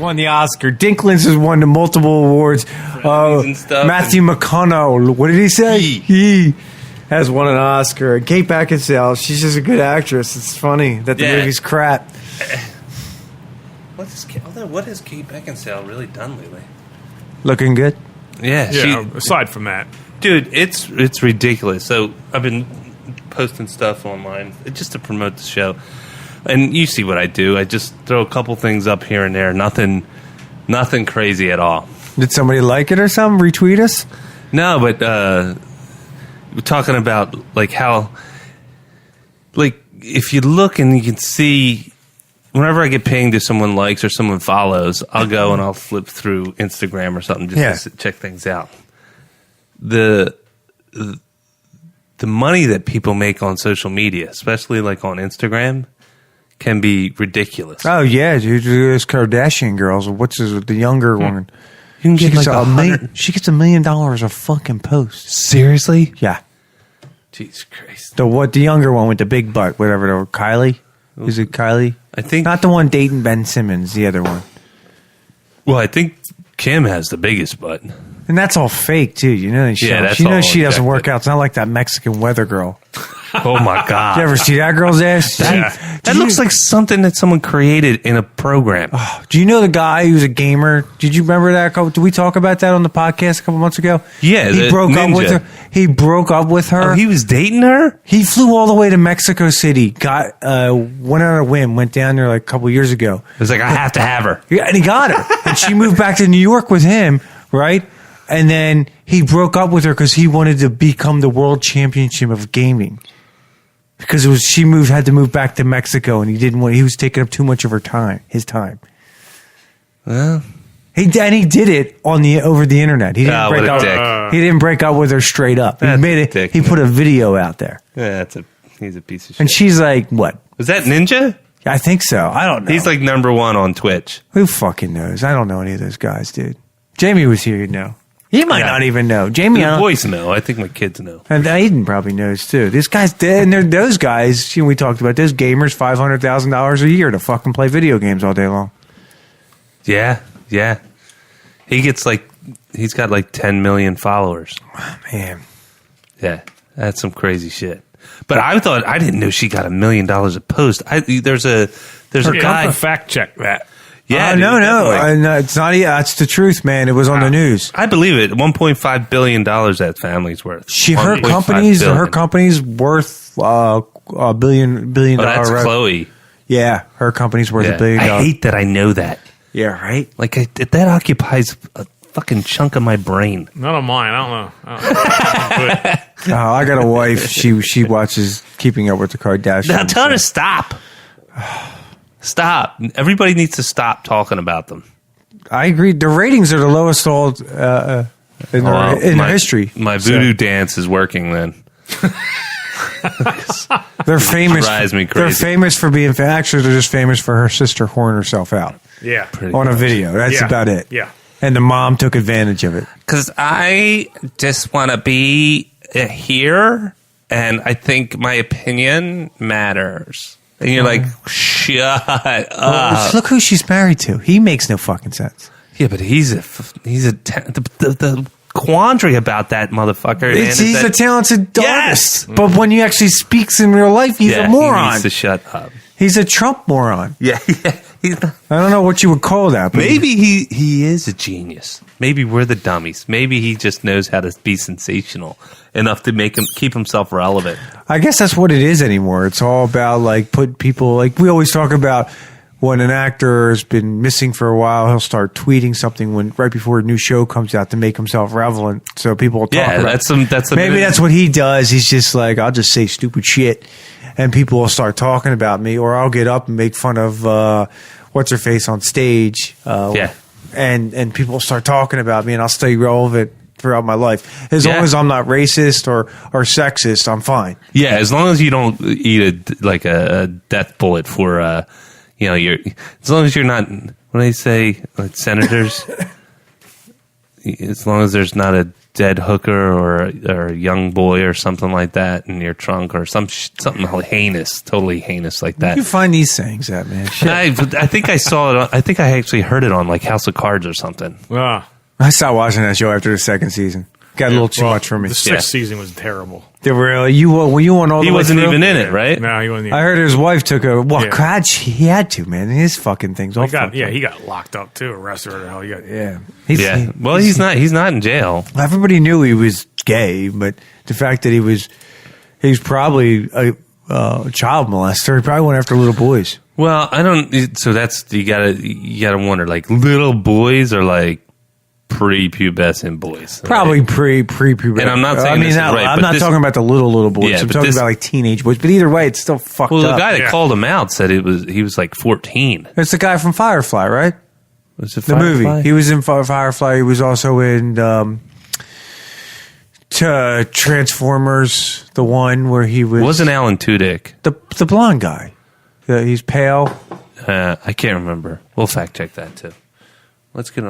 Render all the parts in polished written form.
won the Oscar. Dinklage has won the multiple awards. Matthew McConaughey, what did he say? He has won an Oscar. Kate Beckinsale, she's just a good actress. It's funny that the movie's crap. What has Kate Beckinsale really done lately? Looking good? Yeah. Aside from that. Dude, it's ridiculous. So I've been posting stuff online just to promote the show. And you see what I do. I just throw a couple things up here and there. Nothing crazy at all. Did somebody like it or something? Retweet us? No, but we're talking about like how, like, if you look and you can see, whenever I get pinged if someone likes or someone follows, I'll go and I'll flip through Instagram or something just to check things out. The money that people make on social media, especially like on Instagram, can be ridiculous. Oh yeah, dude, those Kardashian girls. The younger woman? You can get she gets $1 million a fucking post. Seriously? Yeah. Jesus Christ. The younger one with the big butt, whatever. Kylie. Is it Kylie? I think not the one dating Ben Simmons. The other one. Well, I think Kim has the biggest butt. And that's all fake too, you know. She doesn't work out. It's not like that Mexican weather girl. Oh my God! Did you ever see that girl's ass? That looks like something that someone created in a program. Oh, do you know the guy who's a gamer? Did you remember that? Did we talk about that on the podcast a couple months ago? Yeah, he broke up with her. He broke up with her. Oh, he was dating her? He flew all the way to Mexico City. Went on a whim. Went down there like a couple years ago. It was like, I have to have her. Yeah, and he got her. And she moved back to New York with him, right? And then he broke up with her because he wanted to become the world championship of gaming. Because had to move back to Mexico, and he was taking up too much of his time. Well, he did it over the internet. He didn't break up. He didn't break up with her straight up. He made it. Dick, he put a video out there. Yeah, he's a piece of shit. And she's like, "What? Was that Ninja? I think so. I don't know. He's like #1 on Twitch. Who fucking knows? I don't know any of those guys, dude. Jamie was here, you'd know. He might not even know. Jamie, the boys know. I think my kids know. And Aiden probably knows too. These guys, those guys. We talked about those gamers, $500,000 a year to fucking play video games all day long. Yeah. He's got like 10 million followers. Oh, man. Yeah, that's some crazy shit. But I didn't know she got $1 million a post. There's a guy. Fact check that. Yeah, no, it's not. That's the truth, man. It was on the news. I believe it. $1.5 billion that family's worth. Her company's worth $1 billion. That's Chloe. Yeah, her company's worth $1 billion. I hate that I know that. Yeah, right. Like that occupies a fucking chunk of my brain. Not on mine. I don't know. I got a wife. She watches Keeping Up with the Kardashians. Now tell her to stop. Stop. Everybody needs to stop talking about them. I agree. The ratings are the lowest in history. My voodoo dance is working then. They're famous. Drives me crazy. They're famous for being. Actually, they're just famous for her sister whoring herself out. Yeah, on a video. That's about it. Yeah, and the mom took advantage of it. Because I just want to be here, and I think my opinion matters. And you're like, shut up. Look who she's married to. He makes no fucking sense. Yeah, but the quandary about that motherfucker. He's a talented artist. But when he actually speaks in real life, he's a moron. He needs to shut up. He's a Trump moron. Yeah. I don't know what you would call that. But maybe he is a genius. Maybe we're the dummies. Maybe he just knows how to be sensational enough to keep himself relevant. I guess that's what it is anymore. It's all about put people, we always talk about when an actor has been missing for a while, he'll start tweeting something right before a new show comes out to make himself relevant. So people will talk about maybe that's what he does. He's just like, I'll just say stupid shit and people will start talking about me, or I'll get up and make fun of what's her face on stage. And people will start talking about me and I'll stay relevant throughout my life. As long as I'm not racist or sexist, I'm fine. Yeah, as long as you don't eat a death bullet for as long as you're not, when they say senators, as long as there's not a dead hooker or a young boy or something like that in your trunk or something heinous, totally heinous like that. You find these things at, man. Shit. I think I saw it. I think I actually heard it on like House of Cards or something. I stopped watching that show after the second season. Got a little too much for me. The sixth season was terrible. Were you on all the way He wasn't through? even in it, right? No, he wasn't. I heard his wife took a... Well, God, he had to, man. His fucking things all fucked up. He got locked up too, arrested or the hell. Yeah. Well, he's not in jail. Everybody knew he was gay, but the fact that he was probably a child molester. He probably went after little boys. Well, I don't. So that's you gotta wonder. Like little boys are like prepubescent boys, right? Probably pre-pubescent. And I'm not saying this is right, I'm but not talking about the little boys. Yeah, I'm but talking about like teenage boys. But either way, it's still fucked up. Well, the guy that called him out said he was like 14. It's the guy from Firefly, right? Was it The movie. He was in Firefly. He was also in Transformers, the one where he was... Wasn't Alan Tudyk. The blonde guy. He's pale. I can't remember. We'll fact check that too. Let's get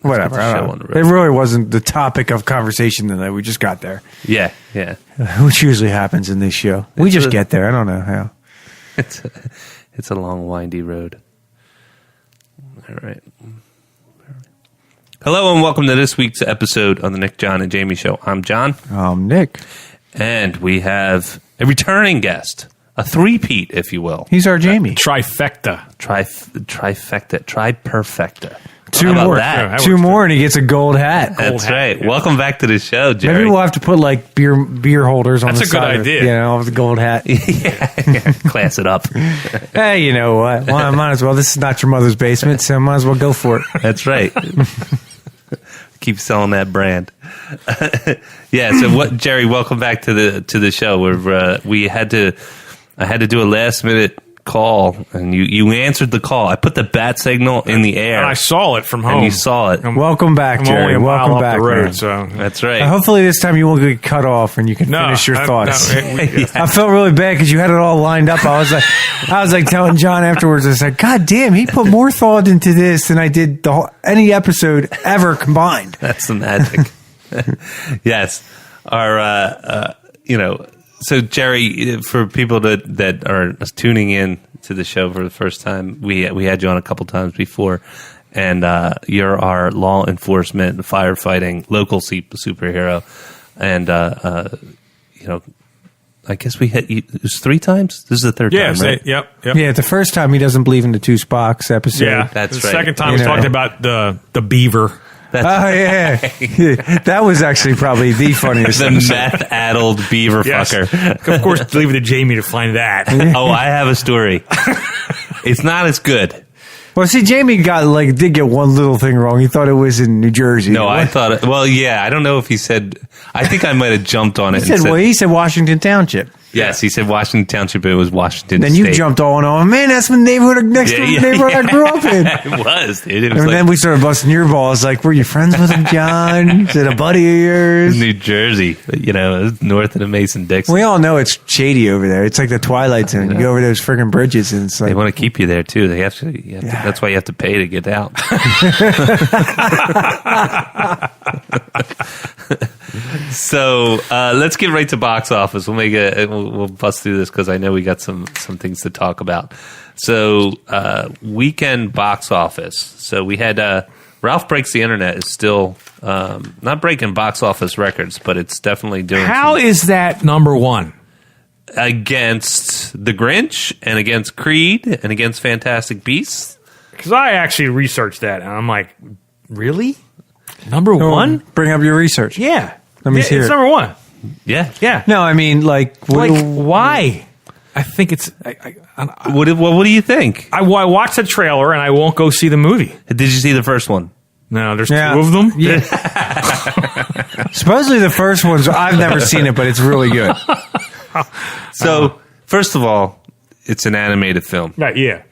Whatever. the show on the road. It really wasn't the topic of conversation tonight. We just got there. Yeah. Which usually happens in this show. We just get there. I don't know how. It's a long, windy road. All right. Hello and welcome to this week's episode of the Nick, John, and Jamie Show. I'm John. I'm Nick. And we have a returning guest. A three-peat, if you will. He's our Jamie. Trifecta. Trifecta. Two How about more. that? Two more, and he gets a gold hat. That's right. Yeah. Welcome back to the show, Gerry. Maybe we'll have to put like beer holders on That's the a good side. idea. Of the gold hat. yeah. Class it up. Hey, you know what? Well, I might as well. This is not your mother's basement, so I might as well go for it. That's right. Keep selling that brand. Yeah. So, Gerry? Welcome back to the show. Where I had to do a last minute call, and you answered the call. I put the bat signal in the air, And I saw it from home. and you saw it. Welcome back, I'm Gerry. only a mile Welcome up back, the road, man. so That's right. Hopefully this time you won't get cut off and you can finish your thoughts. Yeah. I felt really bad because you had it all lined up. I was like telling John afterwards. I was like, God damn, he put more thought into this than I did any episode ever combined. That's the magic. Yes. Our so Gerry, for people that are tuning in to the show for the first time, we had you on a couple times before, and you're our law enforcement, firefighting, local superhero, and I guess it was 3 times. This is the third time, right? Yep. Yeah, the first time he doesn't believe in the 2 Spocks episode. Yeah, That's the right. second time we talked about the beaver. Oh, yeah. That was actually probably the funniest The episode. meth-addled beaver fucker. Of course, leave it to Jamie to find that. Oh, I have a story. It's not as good. Well, see, Jamie did get one little thing wrong. He thought it was in New Jersey. No, I thought well, yeah, I don't know if he said. I think I might have jumped on it. He said Washington Township. Yes, he said Washington Township, but it was Washington Then State. you jumped all on, man, that's the neighborhood next to the neighborhood I grew up in. It was, dude. It was And like then we started busting your balls. Like, were you friends with him, John? Is it a buddy of yours? New Jersey, north of the Mason-Dixon. We all know it's shady over there. It's like the Twilight Zone. You go over those friggin' bridges, and it's like... They want to keep you there, too. They have to, that's why you have to pay to get out. So let's get right to box office. We'll bust through this because I know we got some things to talk about. So weekend box office. So we had Ralph Breaks the Internet is still not breaking box office records, but it's definitely doing. How is that number one? Against The Grinch and against Creed and against Fantastic Beasts. Because I actually researched that, and I'm like, really? Number one? Bring up your research. Yeah. Let me see it's it. number one. Yeah. Yeah. No, I mean, Why? I think it's... What do you think? I watched the trailer, and I won't go see the movie. Did you see the first one? No, there's Yeah. 2 of them. Yeah. Supposedly the first one's... I've never seen it, but it's really good. So, first of all, it's an animated film. Right, yeah.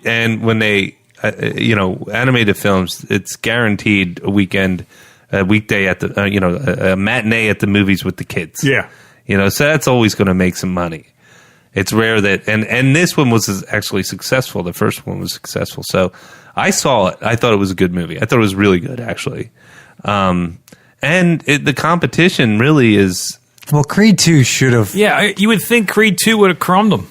And when they, animated films, it's guaranteed a weekday at the, a matinee at the movies with the kids. Yeah. So that's always going to make some money. It's rare that, and this one was actually successful. The first one was successful. So I saw it. I thought it was a good movie. I thought it was really good, actually. And the competition really is. Well, Creed 2 should have. Yeah, you would think Creed 2 would have crumbed them.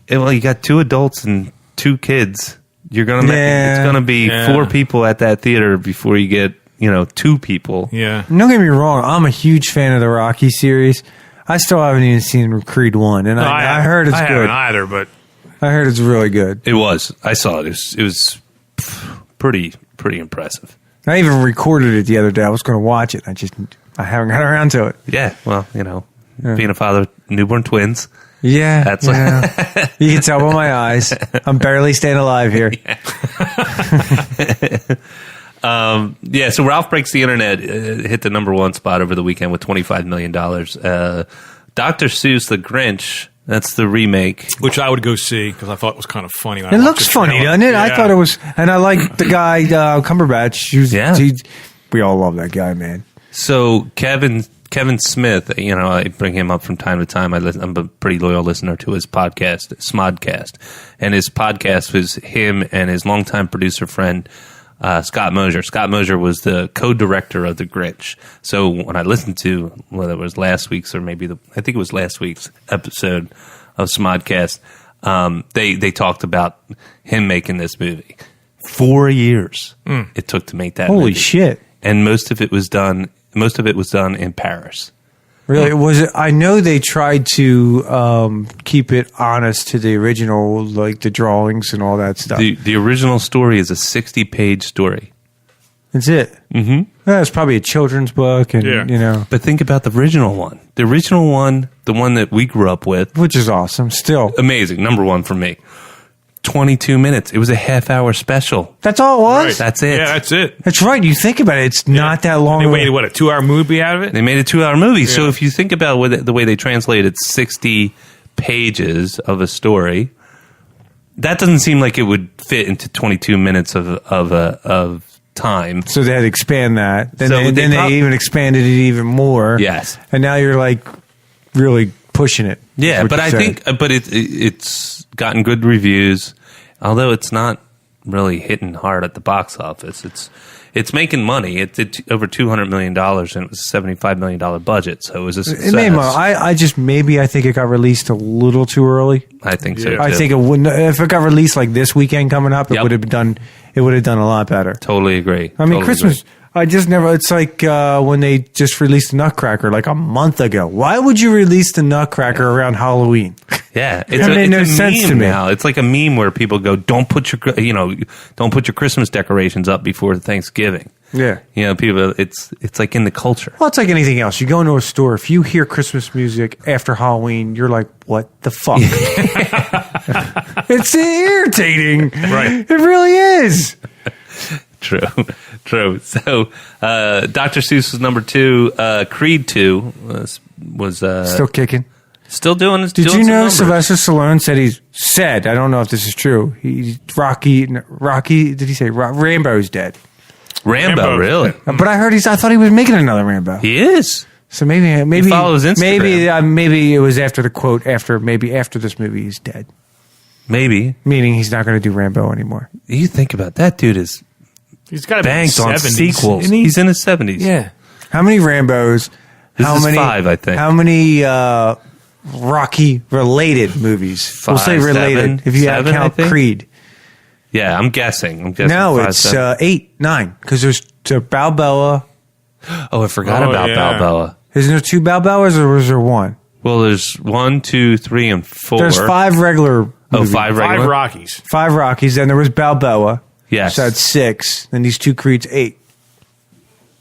Well, you got 2 adults and 2 kids. You're gonna it's gonna be 4 people at that theater before you get 2 people. Yeah. Don't get me wrong. I'm a huge fan of the Rocky series. I still haven't even seen Creed 1, and I heard it's I good. haven't either, but I heard it's really good. It was. I saw it. It was pretty impressive. I even recorded it the other day. I was going to watch it. I haven't got around to it. Yeah. Well, being a father of newborn twins. Yeah, That's you can tell by my eyes. I'm barely staying alive here. So Ralph Breaks the Internet hit the #1 spot over the weekend with $25 million. Dr. Seuss The Grinch, that's the remake. which I would go see because I thought it was kind of funny. When It I watched looks the funny, trailer. doesn't it? Yeah. I thought it was, and I like the guy Cumberbatch. We all love that guy, man. So Kevin Smith, I bring him up from time to time. I'm a pretty loyal listener to his podcast, Smodcast. And his podcast was him and his longtime producer friend, Scott Mosier. Scott Mosier was the co-director of The Grinch. So when I listened to, whether it was last week's or maybe I think it was last week's episode of Smodcast, they talked about him making this movie. 4 years it took to make that movie. Holy shit. And most of it was done in Paris. Really? Was it? I know they tried to keep it honest to the original, like the drawings and all that stuff. The original story is a 60-page story. That's it. Mm-hmm. It's probably a children's book, and But think about the original one. The original one, the one that we grew up with, which is awesome. Still amazing. #1 for me. 22 minutes. It was a half-hour special. that's all it was. Right. That's it. Yeah, that's it. That's right. You think about it; it's not that long. They made, what, a 2-hour movie out of it? They made a 2-hour movie. So Yeah. if you think about the way they translated 60 pages of a story, that doesn't seem like it would fit into 22 minutes of time. So they had to expand that. Then, So they even expanded it even more. Yes. And now you're like really pushing it. Yeah, what but you I said. think, it's gotten good reviews, although it's not really hitting hard at the box office. It's making money. It's over $200 million, and it was a $75 million budget, so it was a success. it made money. I think it got released a little too early. I think so, Yeah. too. I think it wouldn't. If it got released like this weekend coming up, it Yep. would have done. It would have done a lot better. Totally agree. I mean, Totally Christmas. agree. I just never. It's like when they just released the Nutcracker like a month ago. Why would you release the Nutcracker around Halloween? Yeah, It made no sense meme to me. now. It's like a meme where people go, don't put your Christmas decorations up before Thanksgiving. Yeah. People. It's like in the culture. Well, it's like anything else. You go into a store. If you hear Christmas music after Halloween, you're like, "What the fuck?" It's irritating. Right. It really is. True. So, Dr. Seuss was #2. Creed 2 was Still kicking. still doing. Did you know Sylvester Stallone said? I don't know if this is true. Rocky. Did he say Rambo's dead? Rambo, really? But I heard I thought he was making another Rambo. He is. So maybe follow his Instagram. maybe it was after the quote after this movie he's dead. Maybe. Meaning he's not going to do Rambo anymore. You think about that dude is He's got to be banked on 70s, sequels. isn't he? He's in his 70s. Yeah. How many Rambos? This how is many 5, I think. How many Rocky related movies? We'll say 5, related 7, if you 7, count I think. Creed. Yeah, I'm guessing. No, 5, it's 7. 8, 9 because there's Balboa. Oh, I forgot Oh, about yeah. Balboa. Isn't there 2 Balboas or was there 1? Well, there's 1, 2, 3, and 4. There's 5 regular. Oh, movies. 5 regular. 5 Rockies. 5 Rockies. Then there was Balboa. Yes. So that's 6. Then these 2 Creeds, 8.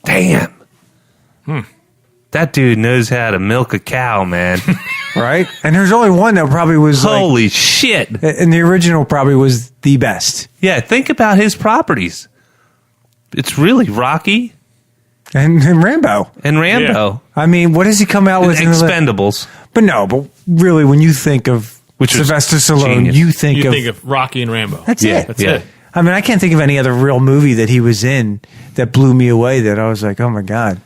Damn. That dude knows how to milk a cow, man. Right? And there's only one that probably was Holy shit. and the original probably was the best. Yeah, think about his properties. It's really Rocky And Rambo. and Rambo. I mean, what does he come out with? Expendables. But really, when you think of Which was Sylvester Stallone, genius. you think You of, think of Rocky and Rambo. that's Yeah, it. That's yeah. it. I mean, I can't think of any other real movie that he was in that blew me away that I was like, oh my God.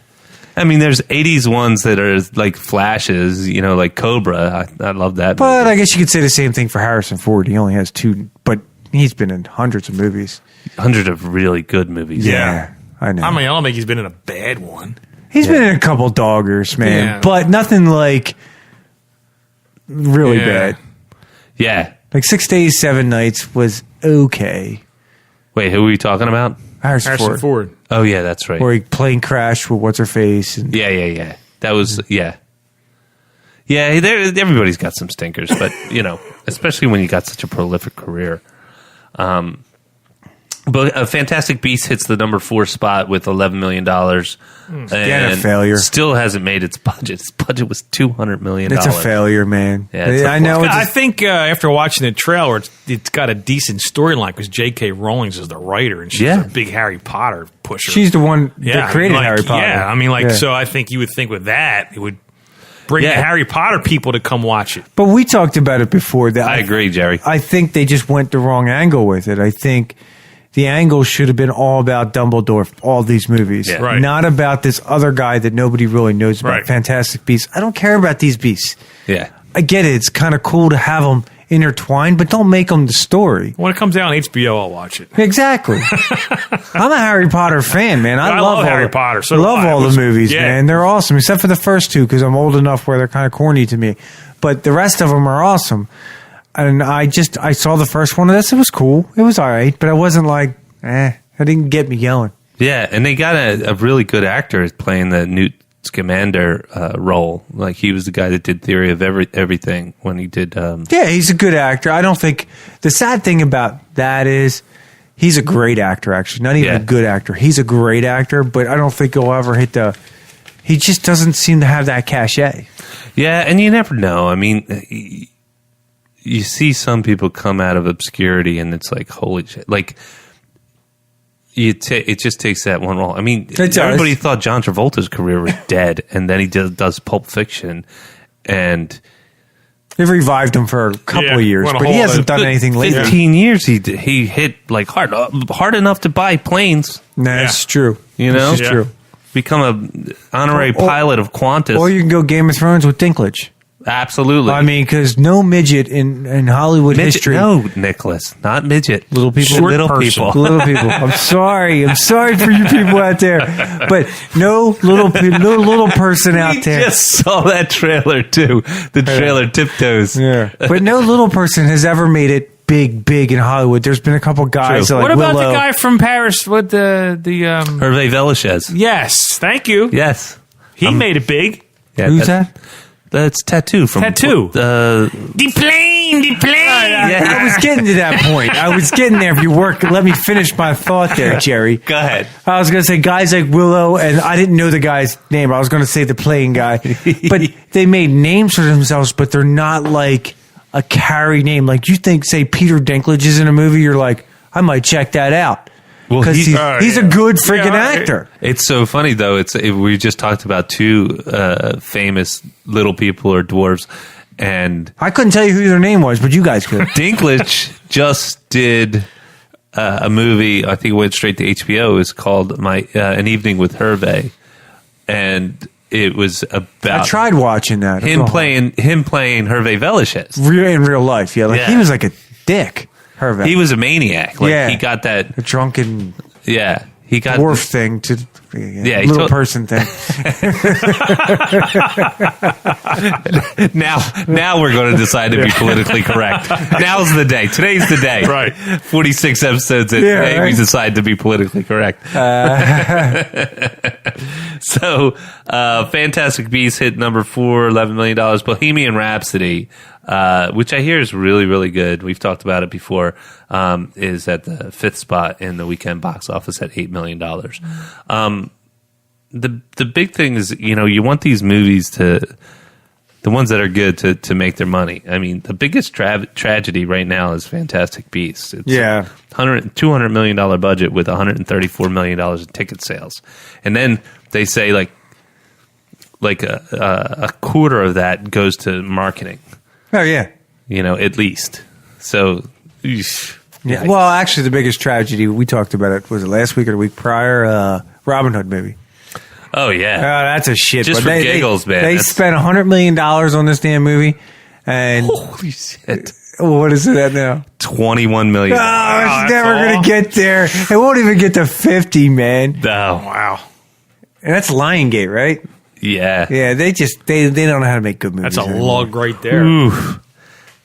I mean, there's 80s ones that are like flashes, like Cobra. I love that But movie. I guess you could say the same thing for Harrison Ford. He only has 2, but he's been in hundreds of movies. 100 of really good movies. I know. I mean, I don't think he's been in a bad one. He's been in a couple doggers, man, Yeah. but nothing like really bad. Yeah. Like 6 Days, 7 Nights was okay. Wait, who are we talking about? Harrison Ford. Oh, yeah, that's right. Where he plane crashed with what's her face. And Yeah. That was, yeah. Yeah, everybody's got some stinkers, but, especially when you got such a prolific career. But a Fantastic Beast hits the number 4 spot with $11 million. Again, a failure. Still hasn't made its budget. Its budget was $200 million. It's a failure, man. Yeah, I know. I think after watching the trailer, it's got a decent storyline because J.K. Rowling is the writer and she's a big Harry Potter pusher. She's the one that created Harry Potter. Yeah, I mean, so I think you would think with that, it would bring the Harry Potter people to come watch it. But we talked about it before. That I agree, Jerry. I think they just went the wrong angle with it. I think the angle should have been all about Dumbledore, all these movies. Yeah. Right. Not about this other guy that nobody really knows about, Right. Fantastic Beasts. I don't care about these beasts. Yeah. I get it. It's kind of cool to have them intertwined, but don't make them the story. When it comes out on HBO, I'll watch it. Exactly. I'm a Harry Potter fan, man. I love Harry Potter. So I love do I. all It was- the movies, yeah. man. They're awesome, except for the first 2 because I'm old enough where they're kind of corny to me. But the rest of them are awesome. And I saw the first one of this. It was cool. It was all right, but I wasn't like, it didn't get me going. Yeah, and they got a really good actor playing the Newt Scamander role. Like, he was the guy that did Theory of Everything when he did... Yeah, he's a good actor. I don't think... The sad thing about that is he's a great actor, actually. Not even a good actor. He's a great actor, but I don't think he'll ever hit the... He just doesn't seem to have that cachet. Yeah, and you never know. I mean, you see some people come out of obscurity, and it's like, holy shit. Like... it just takes that one role. I mean, everybody thought John Travolta's career was dead, and then he does Pulp Fiction, and they've revived him for a couple of years, but he hasn't done anything lately. 15 years he hit like hard enough to buy planes. That's true. You know, it's true. Become a honorary pilot of Qantas, or you can go Game of Thrones with Dinklage. Absolutely. I mean, because no midget in Hollywood history. No, Nicholas, not midget. Little people. Little people. Little people. I'm sorry for you people out there. But no little person out there. We just saw that trailer too. The trailer Tiptoes. Yeah. But no little person has ever made it big in Hollywood. There's been a couple guys like what about Willow. the guy from Paris with the Hervé Villechaize. Yes, thank you. Yes. He made it big. Yeah, Who's that? That's Tattoo from The plane. Yeah. I was getting to that point. I was getting there. If you let me finish my thought there, Jerry. Go ahead. I was going to say guys like Willow, and I didn't know the guy's name. I was going to say the playing guy. But they made names for themselves, but they're not like a carry name. Like you think, say, Peter Dinklage is in a movie, you're like, I might check that out. Well, Because he's a good freaking actor. It's so funny though. We just talked about 2 famous little people or dwarves, and I couldn't tell you who their name was, but you guys could. Dinklage just did a movie. I think it went straight to HBO. It was called An Evening with Hervé, and it was about. I tried watching that. him playing Hervé Villechaize. In real life, yeah. He was like a dick. Hervé. He was a maniac. Like he got a that. drunken Yeah, he got dwarf thing to he little person thing. Now we're going to decide to be politically correct. Now's the day. Today's the day. Right. 46 episodes in. Today we decide to be politically correct. So, Fantastic Beasts hit number 4, $11 million. Bohemian Rhapsody, which I hear is really, really good. We've talked about it before, is at the 5th spot in the weekend box office at $8 million. The big thing is, you want these movies the ones that are good to make their money. I mean, the biggest tragedy right now is Fantastic Beasts. It's $200 million budget with $134 million in ticket sales. And then they say like a quarter of that goes to marketing. Oh yeah, at least. So, yeah. Well, actually, the biggest tragedy we talked about it was it last week or the week prior. Robin Hood movie. Oh yeah, that's a shit. Just for giggles, man. They spent $100 million on this damn movie, and holy shit. What is it at now? $21 million. Oh, it's never going to get there. It won't even get to 50, man. Oh, wow. And that's Lionsgate, right? Yeah. Yeah, they don't know how to make good movies. That's a anymore. lug right there. Oof.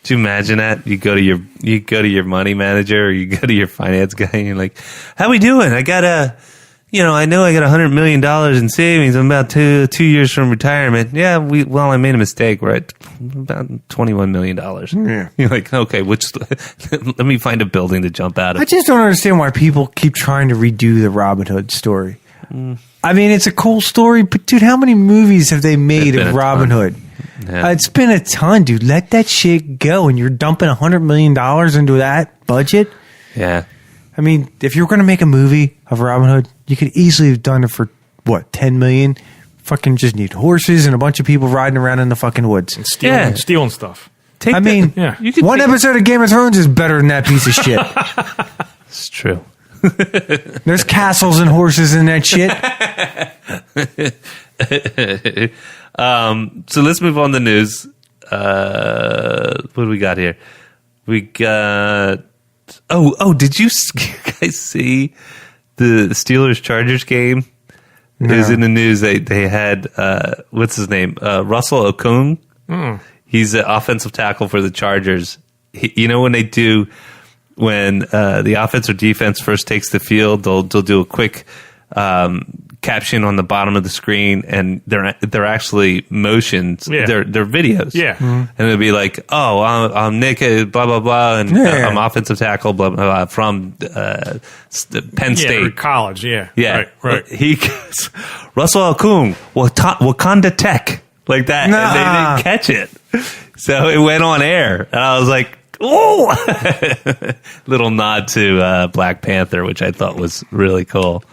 Do you imagine that? You go to your money manager or you go to your finance guy and you're like, how we doing? I got I know I got $100 million in savings. I'm about two years from retirement. Yeah, I made a mistake. We're at about $21 million. Yeah. You're like, okay, let me find a building to jump out of. I just don't understand why people keep trying to redo the Robin Hood story. I mean, it's a cool story, but dude, how many movies have they made of Robin Hood? Yeah. It's been a ton, dude. Let that shit go. And you're dumping $100 million into that budget. Yeah. I mean, if you were going to make a movie of Robin Hood, you could easily have done it for what, $10 million? Fucking just need horses and a bunch of people riding around in the fucking woods. And stealing stuff. One episode of Game of Thrones is better than that piece of shit. It's true. There's castles and horses in that shit. So let's move on to news. What do we got here? We got. Did you guys see the Steelers-Chargers game? No. It was in the news. They had what's his name? Russell Okung. He's the offensive tackle for the Chargers. When they do. When the offense or defense first takes the field, they'll do a quick caption on the bottom of the screen, and they're actually motions. Yeah. They're videos. Yeah, and it'll be like, "Oh, I'm Nick, blah blah blah, and I'm offensive tackle, blah blah, blah from Penn State or college." Yeah, right. He goes, Russell Okung, Wakanda Tech, like that, and they didn't catch it, so it went on air, and I was like. Oh, little nod to Black Panther, which I thought was really cool.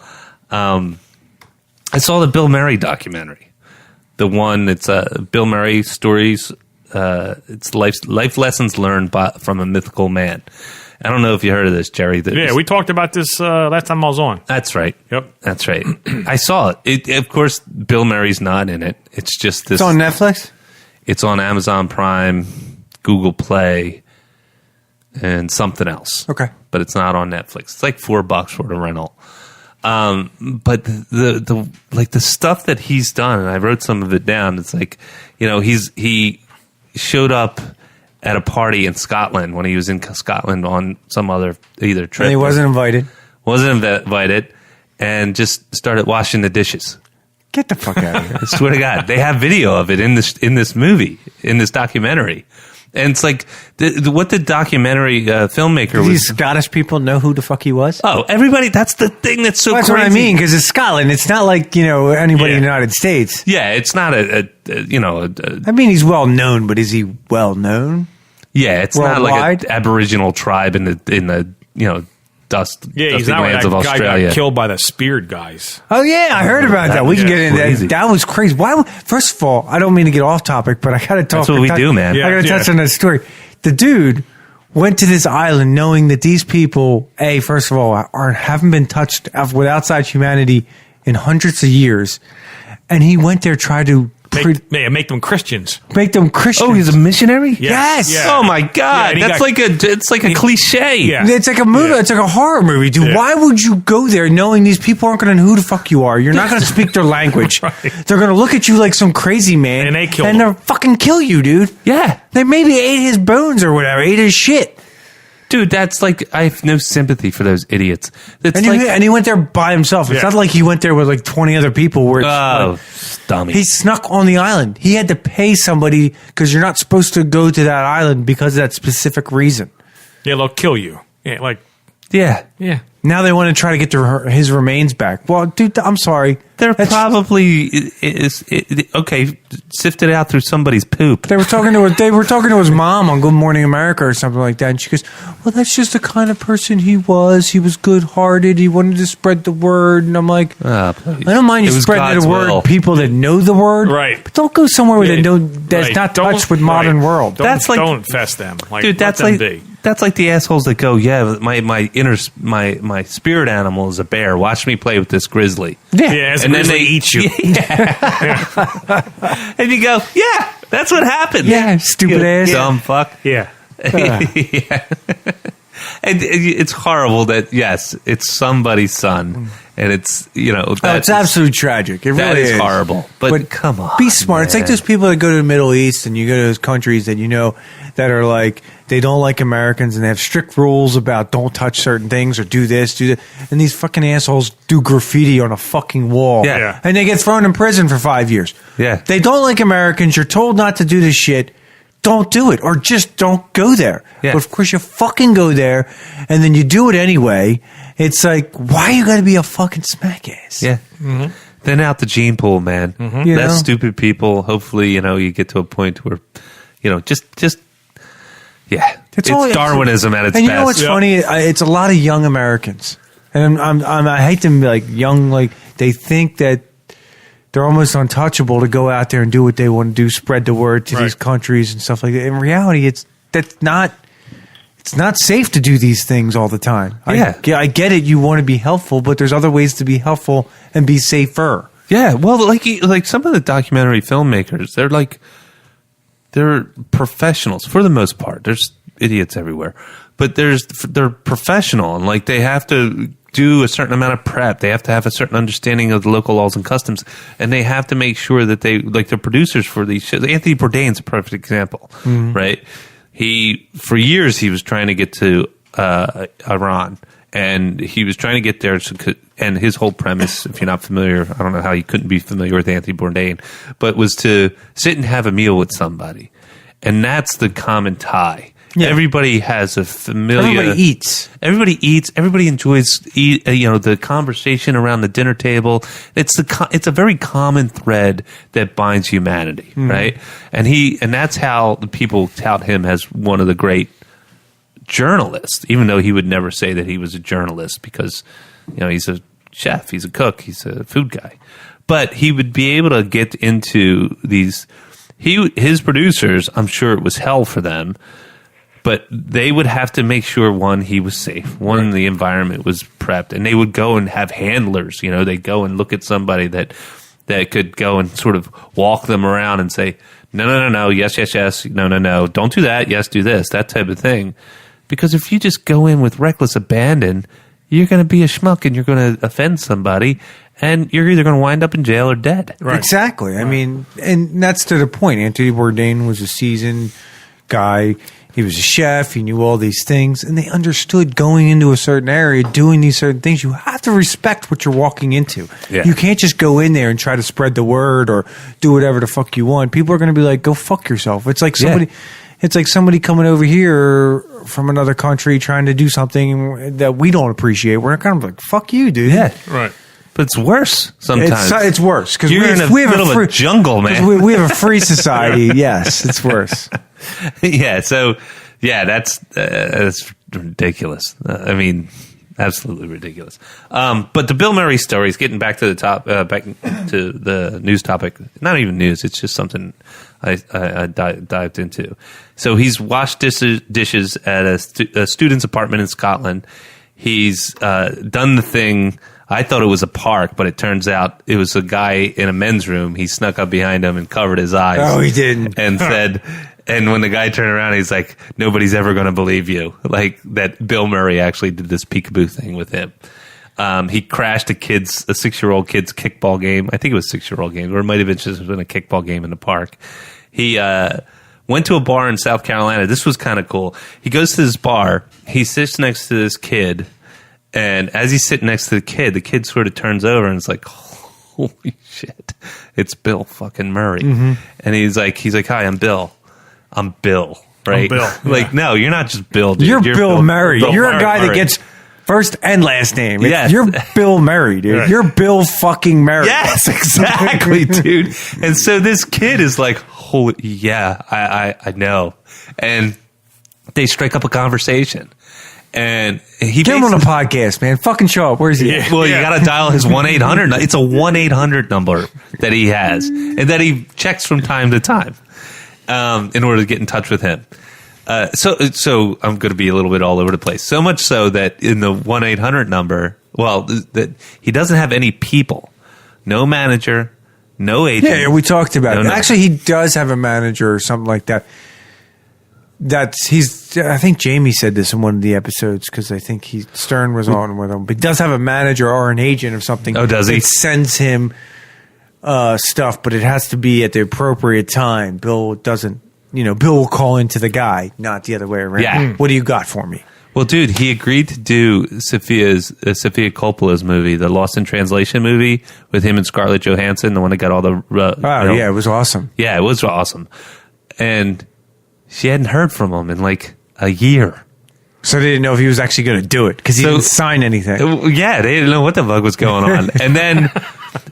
I saw the Bill Murray documentary. The one, it's Bill Murray stories. It's life lessons learned from a mythical man. I don't know if you heard of this, Gerry. We talked about this last time I was on. That's right. Yep. That's right. I saw it. Of course, Bill Murray's not in it. It's just this. It's on Netflix? It's on Amazon Prime, Google Play, and something else. Okay. But it's not on Netflix. It's like $4 for the rental. But the stuff that he's done, and I wrote some of it down, it's like, he showed up at a party in Scotland when he was in Scotland on some other either trip. And he wasn't invited. Wasn't invited, and just started washing the dishes. Get the fuck out of here. I swear to God. They have video of it in this movie, in this documentary. And it's like, what the documentary filmmaker was... These Scottish people know who the fuck he was? Oh, everybody, that's the thing that's so that's crazy. That's what I mean, because it's Scotland. It's not like, anybody in the United States. Yeah, it's not I mean, he's well known, but is he well known? Yeah, it's worldwide? Not like an Aboriginal tribe in the he's not lands like of that guy Australia. got killed by the speared guys. Oh yeah, I heard about that. We can get into that. That was crazy. Why? First of all, I don't mean to get off topic, but I got to talk. That's what we do, man. I got to touch on that story. The dude went to this island knowing that these people, first of all, haven't been touched with outside humanity in hundreds of years, and he went there tried to make them Christians. Make them Christians. Oh, he's a missionary? Yes. Yeah. Oh my God. That's like a cliche. Yeah. It's like a movie. Yeah. It's like a horror movie, dude. Yeah. Why would you go there knowing these people aren't going to know who the fuck you are? You're not going to speak their language. Right. They're going to look at you like some crazy man. And they'll fucking kill you, dude. Yeah. They maybe ate his bones or whatever, ate his shit. Dude, that's like, I have no sympathy for those idiots. And he went there by himself. It's not like he went there with like 20 other people. Dummy. He snuck on the island. He had to pay somebody because you're not supposed to go to that island because of that specific reason. Yeah, they'll kill you. Yeah. Now they want to try to get his remains back. Well, dude, I'm sorry. That's probably okay. Sifted out through somebody's poop. They were talking to his mom on Good Morning America or something like that, and she goes, "Well, that's just the kind of person he was. He was good-hearted. He wanted to spread the word." And I'm like, I don't mind you spreading the word. People that know the word, right? But don't go somewhere where that's not touched with modern world. Don't infest them, dude. That's like the assholes that go, yeah, my spirit animal is a bear. Watch me play with this grizzly. Yeah, and then they eat you. And you go, yeah, that's what happened. Yeah, stupid ass. Dumb fuck. Yeah. Yeah. And it's horrible that, yes, it's somebody's son. And it's, it's absolutely tragic. It really is horrible. But come on. Be smart. Man. It's like those people that go to the Middle East and you go to those countries that that are like, they don't like Americans and they have strict rules about don't touch certain things or do this, do that. And these fucking assholes do graffiti on a fucking wall. Yeah. And they get thrown in prison for 5 years. Yeah. They don't like Americans. You're told not to do this shit. Don't do it, or just don't go there. Yeah. But of course you fucking go there, and then you do it anyway. It's like, why you got to be a fucking smack ass? Yeah. Mm-hmm. Then out the gene pool, man. Mm-hmm. That's stupid people. Hopefully, you get to a point where, just yeah. It's Darwinism at its best. And you know what's funny? It's a lot of young Americans, and I hate them like young, like they think that they're almost untouchable to go out there and do what they want to do, spread the word to these countries and stuff like that. In reality, it's not safe to do these things all the time. Yeah. I get it. You want to be helpful, but there's other ways to be helpful and be safer. Yeah. Well, like some of the documentary filmmakers, they're professionals for the most part. There's idiots everywhere, but they're professional, and like they have to do a certain amount of prep. They have to have a certain understanding of the local laws and customs, and they have to make sure that they, like the producers for these shows. Anthony Bourdain's a perfect example, right? For years he was trying to get to Iran, and he was trying to get there. And his whole premise, if you're not familiar, I don't know how you couldn't be familiar with Anthony Bourdain, but was to sit and have a meal with somebody, and that's the common tie. Yeah. Everybody has a familiar. Everybody eats. Everybody enjoys the conversation around the dinner table. It's a very common thread that binds humanity, right? And that's how the people tout him as one of the great journalists, even though he would never say that he was a journalist because he's a chef, he's a cook, he's a food guy. But he would be able to get into these. His producers, I'm sure it was hell for them. But they would have to make sure, one, he was safe. One, the environment was prepped. And they would go and have handlers. They'd go and look at somebody that could go and sort of walk them around and say, no, yes, no, don't do that, yes, do this, that type of thing. Because if you just go in with reckless abandon, you're going to be a schmuck and you're going to offend somebody. And you're either going to wind up in jail or dead. Right. Exactly. I mean, and that's to the point. Anthony Bourdain was a seasoned guy. He was a chef. He knew all these things, and they understood going into a certain area, doing these certain things. You have to respect what you're walking into. Yeah. You can't just go in there and try to spread the word or do whatever the fuck you want. People are going to be like, "Go fuck yourself." It's like somebody. Yeah. It's like somebody coming over here from another country trying to do something that we don't appreciate. We're kind of like, "Fuck you, dude." Yeah, right. But it's worse sometimes. It's worse because you're in the middle of a jungle, man. We have a free society. Yes, it's worse. Yeah. So, that's ridiculous. I mean, absolutely ridiculous. But the Bill Murray story is getting back to back to the news topic. Not even news. It's just something I dived into. So he's washed dishes at a student's apartment in Scotland. He's done the thing. I thought it was a park, but it turns out it was a guy in a men's room. He snuck up behind him and covered his eyes. Oh, he didn't. And said, and when the guy turned around, he's like, nobody's ever going to believe you. Like that Bill Murray actually did this peekaboo thing with him. He crashed a 6-year-old kid's kickball game. I think it was a 6-year-old game, or it might have just been a kickball game in the park. He went to a bar in South Carolina. This was kind of cool. He goes to this bar. He sits next to this kid. And as he's sitting next to the kid sort of turns over and it's like, holy shit, it's Bill fucking Murray. Mm-hmm. And he's like, hi, I'm Bill. Right? I'm Bill. Like, no, you're not just Bill, dude. You're Bill Murray. You're a guy that gets first and last name. Yes. You're Bill Murray, dude. Right. You're Bill fucking Murray. Yes, exactly, dude. And so this kid is like, holy, yeah, I know. And they strike up a conversation. And he get him on a podcast, man. Fucking show up. Where's he? Yeah. Well, you got to dial his 1-800. It's a 1-800 number that he has, and that he checks from time to time in order to get in touch with him. So I'm going to be a little bit all over the place. So much so that in the 1-800 number, that he doesn't have any people, no manager, no agent. Yeah, we talked about it. Actually, he does have a manager or something like that. I think Jamie said this in one of the episodes because I think Stern was on with him. But he does have a manager or an agent or something. Oh, does he? That sends him stuff, but it has to be at the appropriate time. Bill doesn't. Bill will call into the guy, not the other way around. Yeah. What do you got for me? Well, dude, he agreed to do Sofia Coppola's movie, the Lost in Translation movie, with him and Scarlett Johansson, the one that got all the... yeah, it was awesome. Yeah, it was awesome. And she hadn't heard from him in like a year. So they didn't know if he was actually going to do it because he didn't sign anything. Yeah, they didn't know what the fuck was going on.